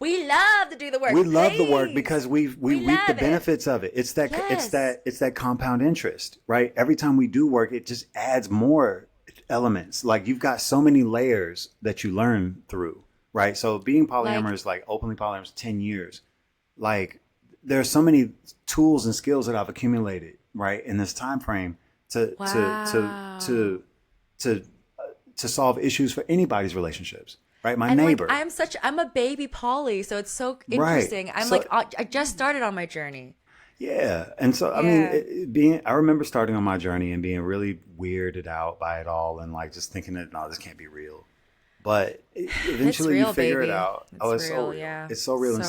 we love to do the work. We love the work because we reap the benefits of it. It's that compound interest, right? Every time we do work, it just adds more elements. Like you've got so many layers that you learn through, right? So being polyamorous, like openly polyamorous, 10 years, like there are so many tools and skills that I've accumulated, right, in this time frame. To solve issues for anybody's relationships, right? My neighbor. Like, I'm a baby poly, so it's so interesting. Right. I just started on my journey. Yeah, and so I mean, I remember starting on my journey and being really weirded out by it all, and like just thinking that no, this can't be real. But eventually, you figure it out. It's so real. Yeah. It's so real.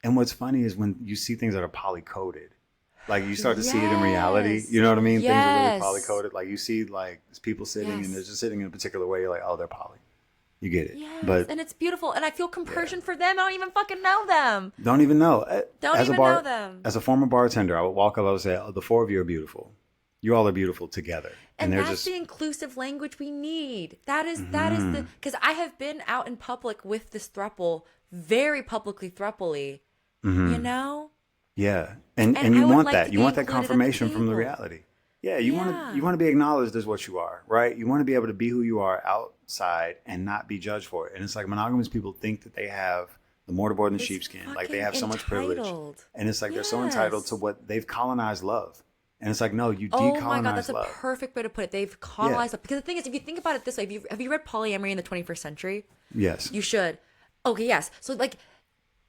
And what's funny is when you see things that are poly coded. Like you start to see it in reality. You know what I mean? Things are really poly coded. Like you see like people sitting and they're just sitting in a particular way. You're like, oh, they're poly. You get it. Yes, and it's beautiful. And I feel compersion for them. I don't even fucking know them. Don't even know. Know them. As a former bartender, I would walk up, I would say, oh, the 4 of you are beautiful. You all are beautiful together. And that's the inclusive language we need. That is because I have been out in public with this throuple, very publicly throupley, you know? Yeah. And you want that. You want that confirmation from the reality. Yeah. You want to be acknowledged as what you are, right? You want to be able to be who you are out outside and not be judged for it. And it's like monogamous people think that they have the mortarboard and the sheepskin. Like they have so much privilege. And it's like they're so entitled to what they've colonized love. And it's like, no, you decolonize love. Oh my God, that's love. a perfect way to put it. They've colonized love. Because the thing is, if you think about it this way, have you read Polyamory in the 21st Century? Yes. You should. Okay, yes. So like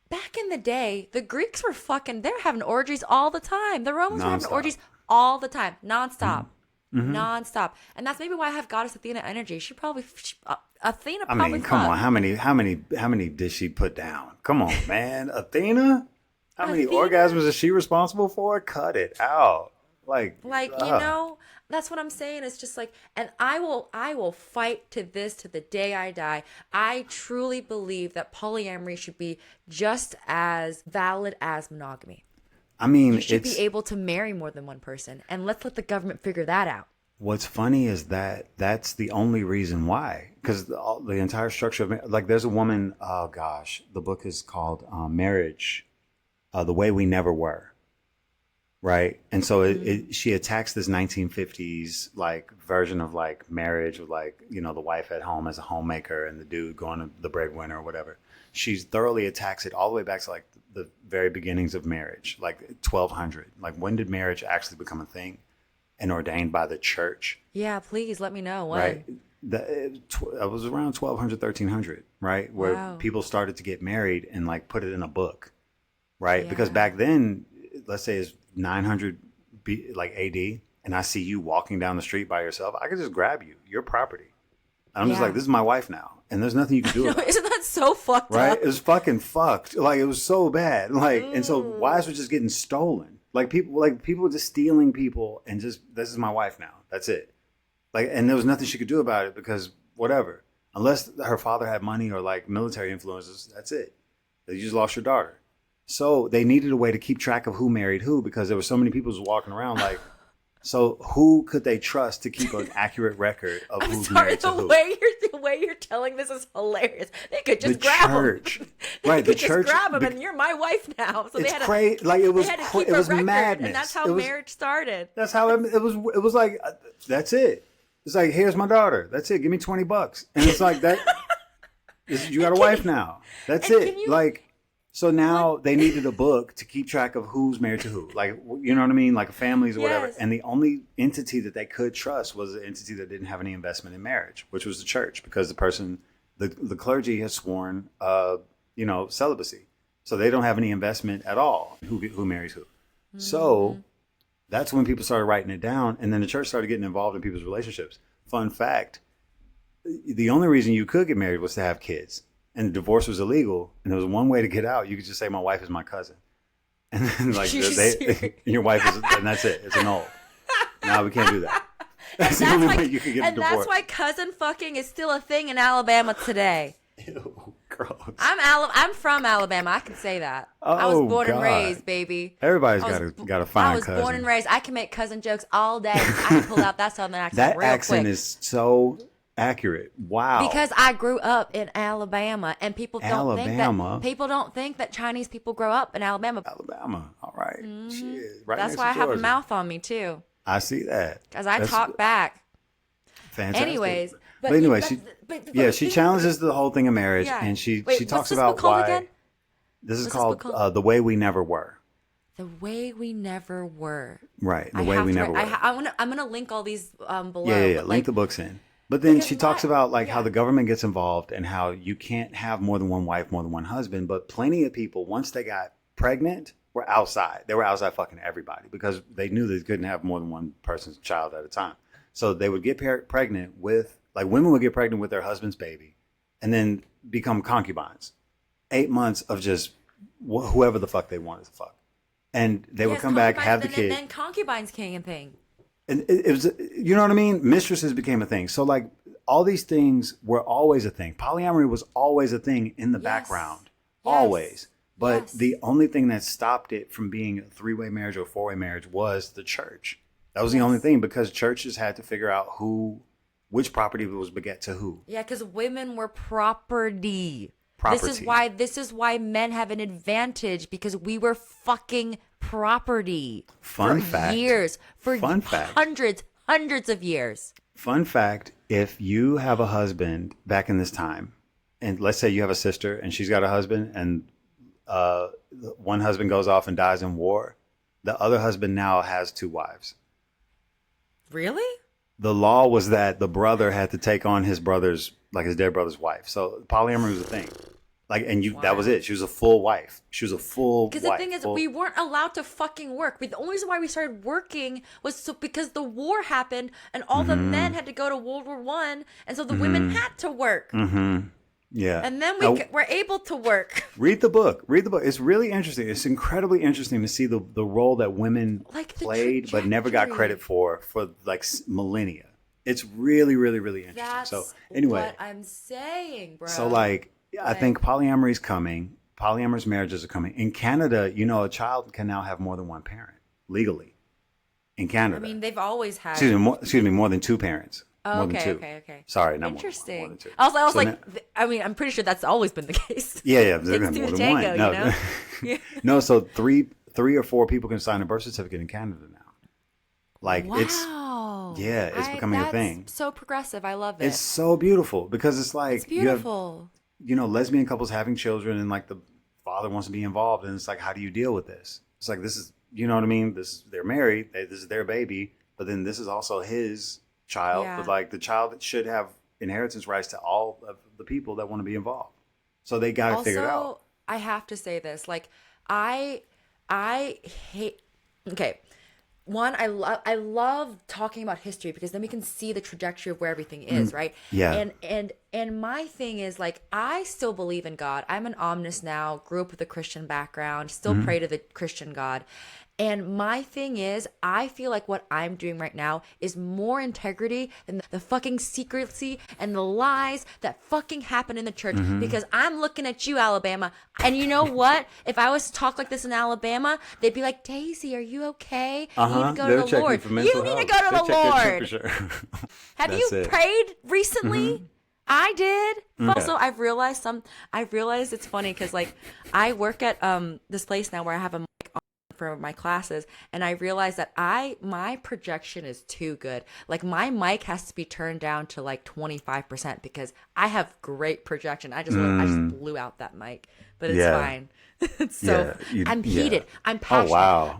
back in the day, the Greeks were they're having orgies all the time. The Romans were having orgies all the time, nonstop. Mm-hmm. Nonstop. And that's maybe why I have Goddess Athena energy. Athena probably. I mean, come on. How many did she put down? Come on, man. Athena? How many orgasms is she responsible for? Cut it out. That's what I'm saying. It's just like, and I will fight to the day I die. I truly believe that polyamory should be just as valid as monogamy. I mean, you should be able to marry more than one person, and let's let the government figure that out. What's funny is that's the only reason why, because the entire structure of like, there's a woman. Oh gosh, the book is called Marriage, the Way We Never Were. Right. And so she attacks this 1950s like version of like marriage with like, you know, the wife at home as a homemaker and the dude going to the breadwinner or whatever. She thoroughly attacks it all the way back to like the very beginnings of marriage, like 1200. Like, when did marriage actually become a thing and ordained by the church? Yeah, please let me know. When? Right. It was around 1200, 1300, right? Where people started to get married and like put it in a book. Right. Yeah. Because back then, let's say it's 900 like AD, and I see you walking down the street by yourself, I could just grab you. Your property. I'm just like, this is my wife now, and there's nothing you can do about it. Isn't that so fucked right? up? It was fucking fucked. Like, it was so bad. Like, and so wives were just getting stolen. People were just stealing people, and just, this is my wife now. That's it. Like, and there was nothing she could do about it because whatever, unless her father had money or like military influences, that's it. You just lost your daughter. So they needed a way to keep track of who married who, because there were so many people walking around like, so who could they trust to keep an accurate record of who's married to who? The way you're telling this is hilarious. They could just grab him. Right, the church. Just grab him, and you're my wife now. So it's crazy. Like, it was madness. And that's how marriage started. That's how it was. It was like, that's it. It's like, here's my daughter. That's it. Give me $20, and it's like that. You got a wife now. That's it. Like. So now they needed a book to keep track of who's married to who. Like, you know what I mean? Like families or whatever. And the only entity that they could trust was the entity that didn't have any investment in marriage, which was the church, because the person, the clergy has sworn, celibacy. So they don't have any investment at all who marries who. Mm-hmm. So that's when people started writing it down. And then the church started getting involved in people's relationships. Fun fact, the only reason you could get married was to have kids. And divorce was illegal, and there was one way to get out. You could just say, my wife is my cousin. And then like your wife is, and that's it. It's annulled. No, we can't do that. That's the only way you can get a divorce. And that's why cousin fucking is still a thing in Alabama today. Ew, gross. I'm from Alabama. I can say that. I was born and raised, baby. Everybody's got a fine cousin. I was born and raised. I can make cousin jokes all day. I can pull out that southern accent that real accent quick. Is so accurate. Wow. Because I grew up in Alabama, and people don't think that Chinese people grow up in Alabama. Alabama. All right. Mm-hmm. Shit. Right. That's why I have a mouth on me too. I see that. Because I talk back. Fantastic. Anyways. But anyway, she challenges the whole thing of marriage, and she talks about why. Again? This is called The Way We Never Were. The Way We Never Were. Right. The Way We Never Were. I'm gonna link all these below. Yeah. Link the books in. But then she talks about how the government gets involved and how you can't have more than one wife, more than one husband. But plenty of people, once they got pregnant, were outside. They were outside fucking everybody because they knew they couldn't have more than one person's child at a time. So they would get pregnant with, like, women would get pregnant with their husband's baby and then become concubines. 8 months of just whoever the fuck they wanted to fuck. And they would come back, have the kid. And then concubines came a thing. And it was, you know what I mean? Mistresses became a thing. So like all these things were always a thing. Polyamory was always a thing in the background. Always. But the only thing that stopped it from being a 3-way marriage or a 4-way marriage was the church. That was the only thing, because churches had to figure out which property was beget to who. Yeah, because women were property. Property. This is why men have an advantage, because we were fucking property for years, hundreds of years. Fun fact, if you have a husband back in this time, and let's say you have a sister and she's got a husband, and one husband goes off and dies in war, the other husband now has 2 wives. Really? The law was that the brother had to take on his dead brother's wife. So polyamory was a thing. Like, and that was it. She was a full wife. Because the thing is, we weren't allowed to fucking work. The only reason why we started working was because the war happened and all the men had to go to World War One, and so the women had to work. Yeah. And then we were able to work. Read the book. It's really interesting. It's incredibly interesting to see the role that women played but never got credit for like millennia. It's really, really, really interesting. That's so anyway, what I'm saying, bro. So like, I think polyamory is coming. Polyamorous marriages are coming. In Canada, a child can now have more than one parent legally. In Canada. I mean, they've always had. Excuse me, more than 2 parents. Oh, more okay, than 2. okay. Sorry, not interesting. More than 2. I was like, I mean, I'm pretty sure that's always been the case. Yeah. It's More two than tango, one. No. you know? No, so three or 4 people can sign a birth certificate in Canada now. Like wow. it's becoming a thing. So progressive. I love it. It's so beautiful because it's like it's beautiful. You have, lesbian couples having children, and like the father wants to be involved, and it's like, how do you deal with this? It's like, this is, you know what I mean? They're married. This is their baby, but then this is also his child. Yeah. But like the child should have inheritance rights to all of the people that want to be involved. So they got to figure it out. Also, I have to say this. Like, I hate. Okay. One, I love talking about history because then we can see the trajectory of where everything is, right? Yeah. And my thing is, like, I still believe in God. I'm an omnist now, grew up with a Christian background, still pray to the Christian God. And my thing is, I feel like what I'm doing right now is more integrity than the fucking secrecy and the lies that fucking happen in the church. Because I'm looking at you, Alabama. And you know what? If I was to talk like this in Alabama, they'd be like, Daisy, are you okay? You need to go to the Lord. You need to go to the Lord. Have you prayed recently? I did. Also, I've realized it's funny because like I work at this place now where I have a mic on for my classes, and I realized that my projection is too good. Like my mic has to be turned down to like 25% because I have great projection. I just blew out that mic, but it's fine. So I'm heated. I'm passionate. Oh, wow.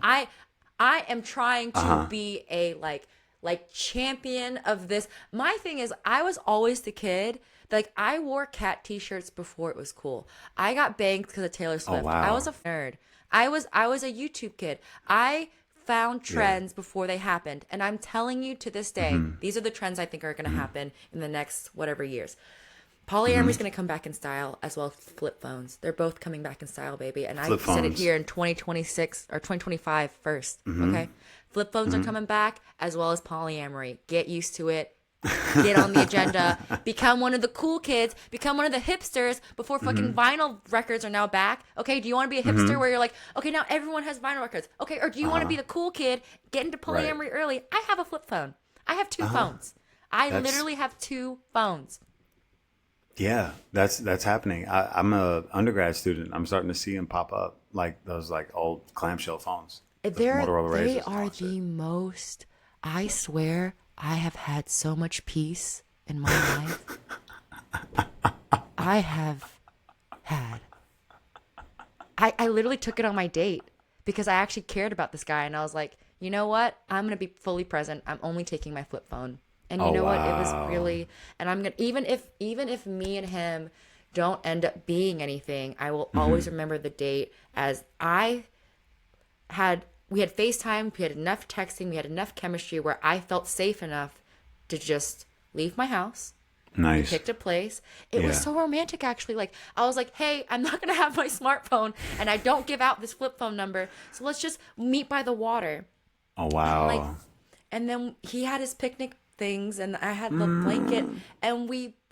I am trying to be a like champion of this. My thing is, I was always the kid. Like, I wore cat t-shirts before it was cool. I got banged because of Taylor Swift. Oh, wow. I was a nerd. I was a YouTube kid. I found trends before they happened. And I'm telling you to this day, these are the trends I think are going to happen in the next whatever years. Polyamory is going to come back in style, as well as flip phones. They're both coming back in style, baby. And I said it here in 2026 or 2025 first. Okay, flip phones are coming back, as well as polyamory. Get used to it. Get on the agenda. Become one of the cool kids. Become one of the hipsters before fucking vinyl records are now back. Okay, do you want to be a hipster where you're like, okay, now everyone has vinyl records? Okay, or do you want to be the cool kid, get into polyamory early? I have a flip phone. I have 2 phones. That's... literally have 2 phones. Yeah, that's happening. I'm a undergrad student. I'm starting to see them pop up, like those like old clamshell phones. They are the most. I swear, I have had so much peace in my life. I have had. I literally took it on my date because I actually cared about this guy, and I was like, you know what? I'm gonna be fully present. I'm only taking my flip phone. And you know what? It was really, and I'm gonna even if me and him don't end up being anything, I will always remember the date as we had FaceTime, we had enough texting, we had enough chemistry where I felt safe enough to just leave my house. Nice. We picked a place. It was so romantic, actually. Like, I was like, hey, I'm not gonna have my smartphone, and I don't give out this flip phone number, so let's just meet by the water. Oh wow. And then he had his picnic things, and I had the blanket, and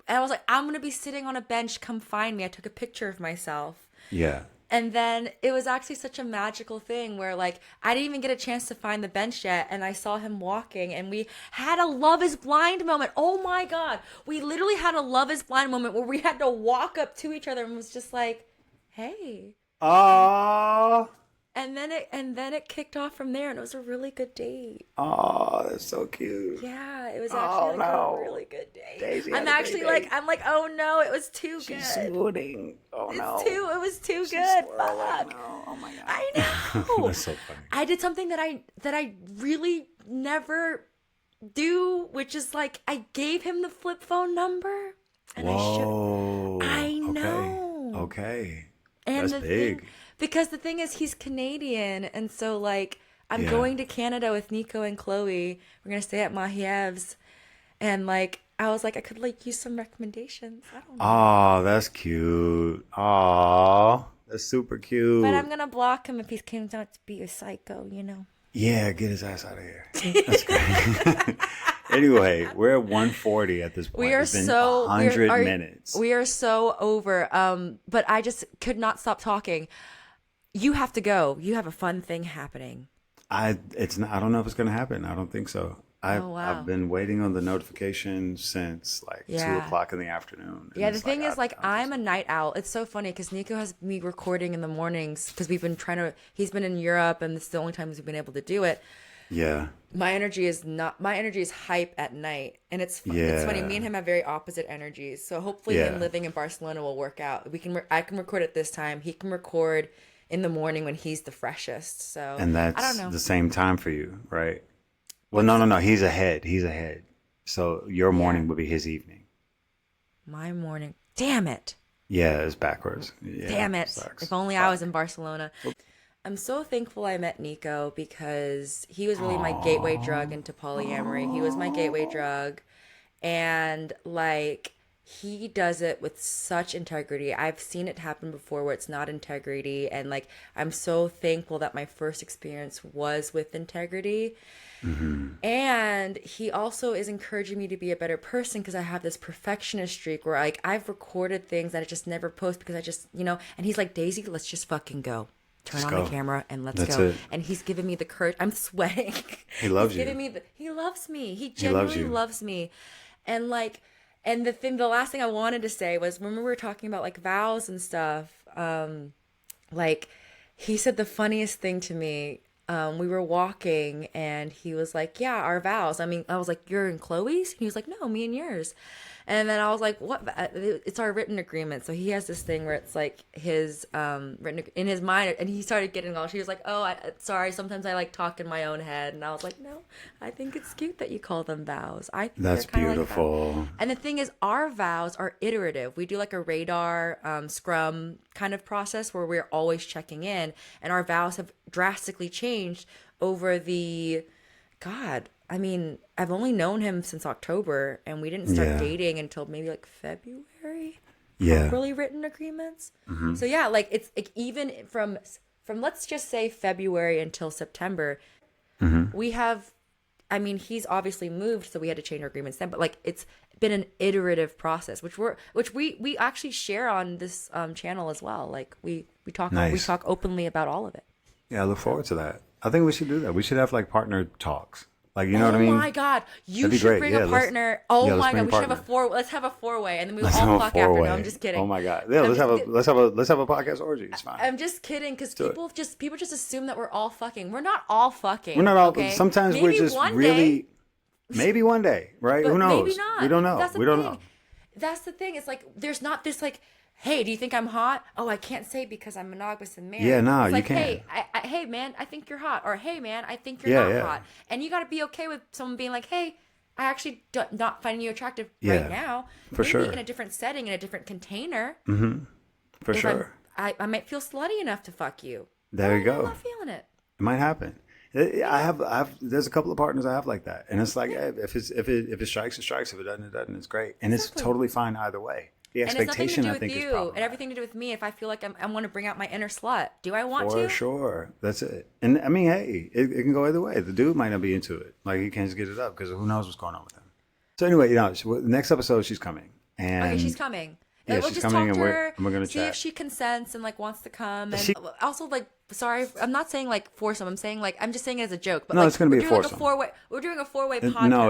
I was like, I'm gonna be sitting on a bench, come find me. I took a picture of myself. Yeah. And then it was actually such a magical thing where like I didn't even get a chance to find the bench yet, and I saw him walking, and we had a Love is Blind moment. Oh my God, we literally had a Love is Blind moment where we had to walk up to each other and was just like, hey. Oh, And then it kicked off from there, and it was a really good date. Oh, that's so cute. Yeah, it was actually a really good date. Daisy I'm had a actually great like, I'm like, oh no, it was too She's good. swooning. Oh no. It was too She's good. swirling. Fuck. No. Oh my god. I know. That's so funny. I did something that I really never do, which is like I gave him the flip phone number, and Whoa. I know. Okay. And That's big. Because the thing is, he's Canadian, and so like I'm Yeah. going to Canada with Nico and Chloe. We're gonna stay at Mahiev's, and like I was like I could like use some recommendations. I don't know. Oh, that's cute. Oh, that's super cute. But I'm gonna block him if he comes out to be a psycho, you know. Yeah, get his ass out of here. That's great. Anyway, we're at 140 at this point. We are It's been so 100 minutes. We are so over. But I just could not stop talking. You have to go. You have a fun thing happening. I don't know if it's gonna happen. I don't think so. Wow. I've been waiting on the notification since like 2:00 in the afternoon. Yeah, the thing is, like, I'm a night owl. It's so funny because Nico has me recording in the mornings because we've been he's been in Europe and this is the only times we've been able to do it. Yeah. My energy is hype at night. And it's funny. Me and him have very opposite energies. So hopefully him living in Barcelona will work out. I can record at this time. He can record in the morning when he's the freshest. So And that's I don't know. the same time for you, right? Well, no. He's ahead. So your morning would be his evening. My morning. Damn it. Yeah, it's backwards. Yeah, Damn it. sucks. If only I was in Barcelona. I'm so thankful I met Nico because he was really my gateway drug into polyamory. He was my gateway drug. And like he does it with such integrity. I've seen it happen before where it's not integrity. And like I'm so thankful that my first experience was with integrity. Mm-hmm. And he also is encouraging me to be a better person because I have this perfectionist streak where like I've recorded things that I just never post because I just, and he's like, Daisy, let's just fucking go. Turn on the camera and let's go. It. And he's giving me the courage. I'm sweating. He loves you. He loves me. He genuinely loves me. And like, and the last thing I wanted to say was when we were talking about like vows and stuff, like he said the funniest thing to me. We were walking and he was like, yeah, our vows. I mean, I was like, you're in Chloe's? And he was like, no, me and yours. And then I was like, what? It's our written agreement. So he has this thing where it's like his written in his mind. And he started getting all, she was like, oh, sorry. Sometimes I like talk in my own head. And I was like, no, I think it's cute that you call them vows. I think that's beautiful. Like that. And the thing is, our vows are iterative. We do like a radar scrum kind of process where we're always checking in. And our vows have drastically changed over I mean, I've only known him since October, and we didn't start dating until maybe like February. Yeah, properly written agreements. Mm-hmm. So yeah, like it's like, even from let's just say February until September, we have. I mean, he's obviously moved, so we had to change our agreements then. But like, it's been an iterative process, which we actually share on this channel as well. Like we talk openly about all of it. Yeah, I look forward to that. I think we should do that. We should have like partner talks. Like, you know what I mean? Oh my God. You should bring a partner. Oh my God. We should have let's have a four-way and then we will all fuck after. No, I'm just kidding. Oh my God. Yeah, let's have a podcast orgy. It's fine. I'm just kidding because people just assume that we're all fucking. We're not all fucking. We're not all, okay? Sometimes maybe we're just really, maybe one day, right? Who knows? Maybe not. We don't know. We don't know. That's the thing. It's like, there's not this like, hey, do you think I'm hot? Oh, I can't say because I'm monogamous and married. Yeah, no, it's like, you can't. Hey, hey, man, I think you're hot. Or, hey, man, I think you're not hot. And you got to be okay with someone being like, hey, I actually not finding you attractive right now. For sure. Maybe in a different setting, in a different container. Mm-hmm. For sure. I might feel slutty enough to fuck you. There you go. I'm not feeling it. It might happen. There's a couple of partners I have like that. And it's like, hey, if it strikes, it strikes. If it doesn't, it doesn't. It's great. And it's totally fine either way. The expectation, I think, is problematic. And everything to do with me. If I feel like I want to bring out my inner slut, do I want to? For sure, that's it. And I mean, hey, it can go either way. The dude might not be into it. Like, he can't just get it up because who knows what's going on with him. So anyway, the next episode she's coming. And okay, she's coming. Yeah, we'll she's just coming, talk to her, and we're gonna see chat. if she consents and like wants to come. And also, like, sorry, I'm not saying like foursome. I'm saying like I'm just saying it as a joke. But no, like, it's gonna be a foursome. We're doing a four-way podcast. No,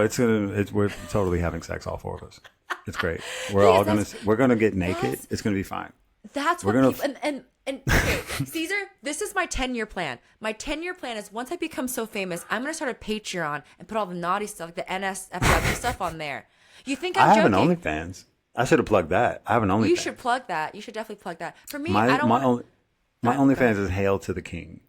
we're totally having sex, all four of us. It's great. We're gonna get naked. It's gonna be fine. That's We're what gonna people and okay, Caesar, this is my 10-year plan. My 10-year plan is once I become so famous, I'm gonna start a Patreon and put all the naughty stuff, like the NSFW stuff on there. You think I'm I have joking? an OnlyFans. I should have plugged that. I have an OnlyFans. You should plug that. You should definitely plug that. For me, My I don't my want. my OnlyFans is Hail to the King.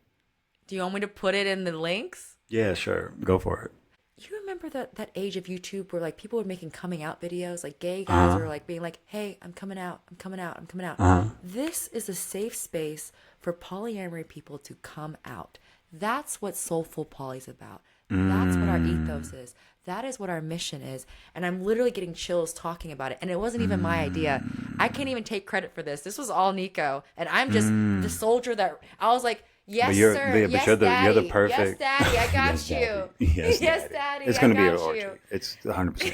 Do you want me to put it in the links? Yeah, sure. Go for it. You remember that age of YouTube where like people were making coming out videos, like gay guys were like being like, "Hey, I'm coming out, I'm coming out, I'm coming out." This is a safe space for polyamory people to come out. That's what Soulful Poly's about. That's what our ethos is. That is what our mission is. And I'm literally getting chills talking about it. And it wasn't even my idea. I can't even take credit for this. This was all Nico. And I'm just the soldier that I was like, yes, But sir. but Yes, you're daddy. the perfect. Yes, daddy. I got Yes, you. Daddy. Yes, daddy. It's I going to be an got orgy. you. It's 100%.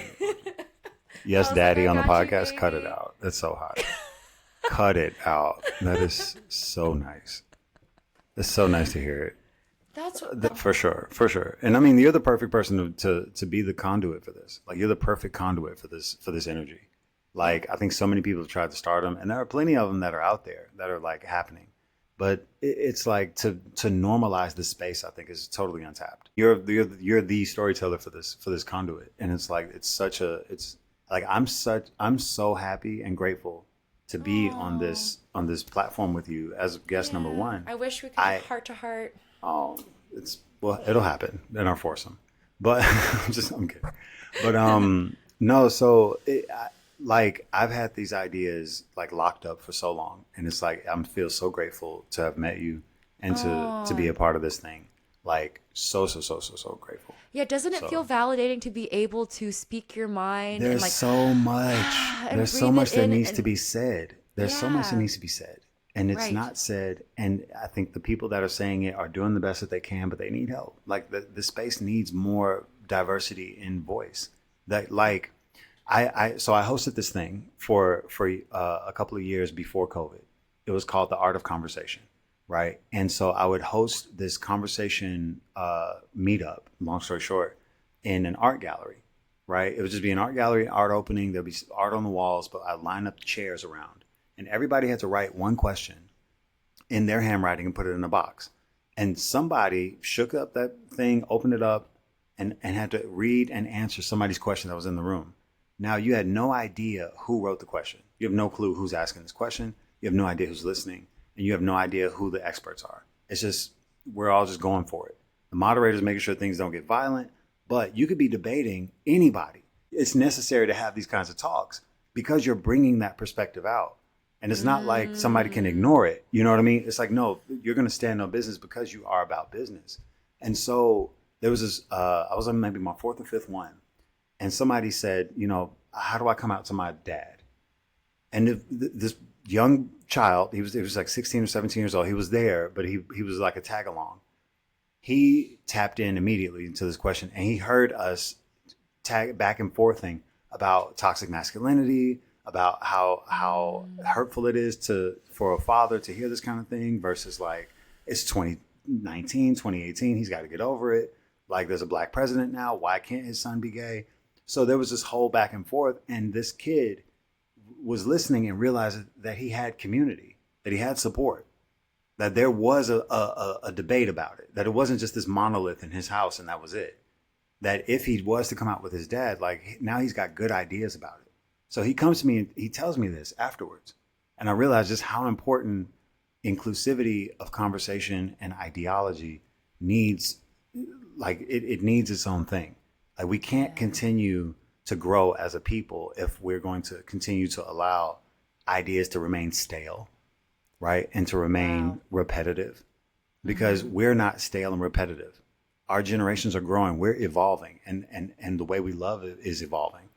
Yes, I was Daddy like, I on the got you, podcast. Cut it baby. out. That's so hot. Cut it out. That is so nice. It's so nice to hear it. That's what. For sure, for sure. And I mean, you're the perfect person to be the conduit for this. Like, you're the perfect conduit for this energy. Like, I think so many people have tried to start them, and there are plenty of them that are out there that are like happening. But it's like to normalize this space, I think, is totally untapped. You're the storyteller for this conduit, and it's like it's like I'm so happy and grateful to be on this platform with you as guest number one. I wish we could have heart to heart. Oh, it'll happen in our foursome, but I'm kidding. But no, so like I've had these ideas like locked up for so long, and it's like I feel so grateful to have met you and to be a part of this thing. Like so grateful. Yeah, doesn't it feel validating to be able to speak your mind? There's and like, so much. There's so breathe much it that in needs and- to be said. There's so much that Yeah. needs to be said. And it's Right. not said. And I think the people that are saying it are doing the best that they can, but they need help. Like the space needs more diversity in voice. That like so I hosted this thing for a couple of years before COVID. It was called The Art of Conversation, right? And so I would host this conversation meetup, long story short, in an art gallery, right? It would just be an art gallery, art opening. There'd be art on the walls, but I'd line up chairs around. And everybody had to write one question in their handwriting and put it in a box. And somebody shook up that thing, opened it up, and had to read and answer somebody's question that was in the room. Now, you had no idea who wrote the question. You have no clue who's asking this question. You have no idea who's listening. And you have no idea who the experts are. It's just, we're all just going for it. The moderator's making sure things don't get violent, but you could be debating anybody. It's necessary to have these kinds of talks because you're bringing that perspective out. And it's not like somebody can ignore it. You know what I mean? It's like, no, you're going to stand on business because you are about business. And so there was this, I was on maybe my fourth or fifth one. And somebody said, you know, how do I come out to my dad? And this young child, he was like 16 or 17 years old. He was there, but he was like a tag along. He tapped in immediately into this question, and he heard us tag back and forthing about toxic masculinity, about how hurtful it is for a father to hear this kind of thing versus like it's 2019, 2018, he's got to get over it. Like there's a black president now. Why can't his son be gay? So there was this whole back and forth, and this kid was listening and realized that he had community, that he had support, that there was a debate about it, that it wasn't just this monolith in his house and that was it. That if he was to come out with his dad, like now he's got good ideas about it. So he comes to me and he tells me this afterwards. And I realized just how important inclusivity of conversation and ideology needs, like it needs its own thing. Like we can't continue to grow as a people if we're going to continue to allow ideas to remain stale, right? And to remain repetitive, because we're not stale and repetitive. Our generations are growing. We're evolving, and the way we love is evolving.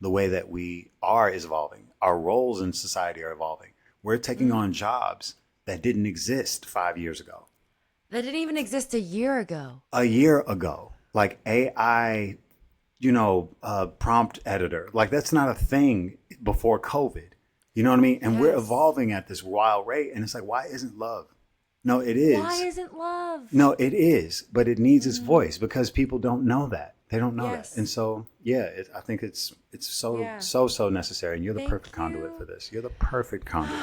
The way that we are is evolving. Our roles in society are evolving. We're taking on jobs that didn't exist 5 years ago. That didn't even exist a year ago. A year ago, like AI, prompt editor, like that's not a thing before COVID. You know what I mean? And we're evolving at this wild rate. And it's like, why isn't love? No, it is. Why isn't love? No, it is, but it needs its voice because people don't know that. They don't know that. And so, I think it's so necessary. And you're the perfect conduit for this. You're the perfect conduit.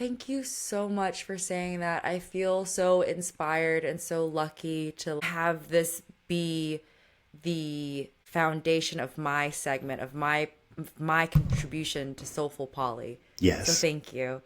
Thank you so much for saying that. I feel so inspired and so lucky to have this be the foundation of my segment, of my contribution to Soulful Poly. So Yes. thank you.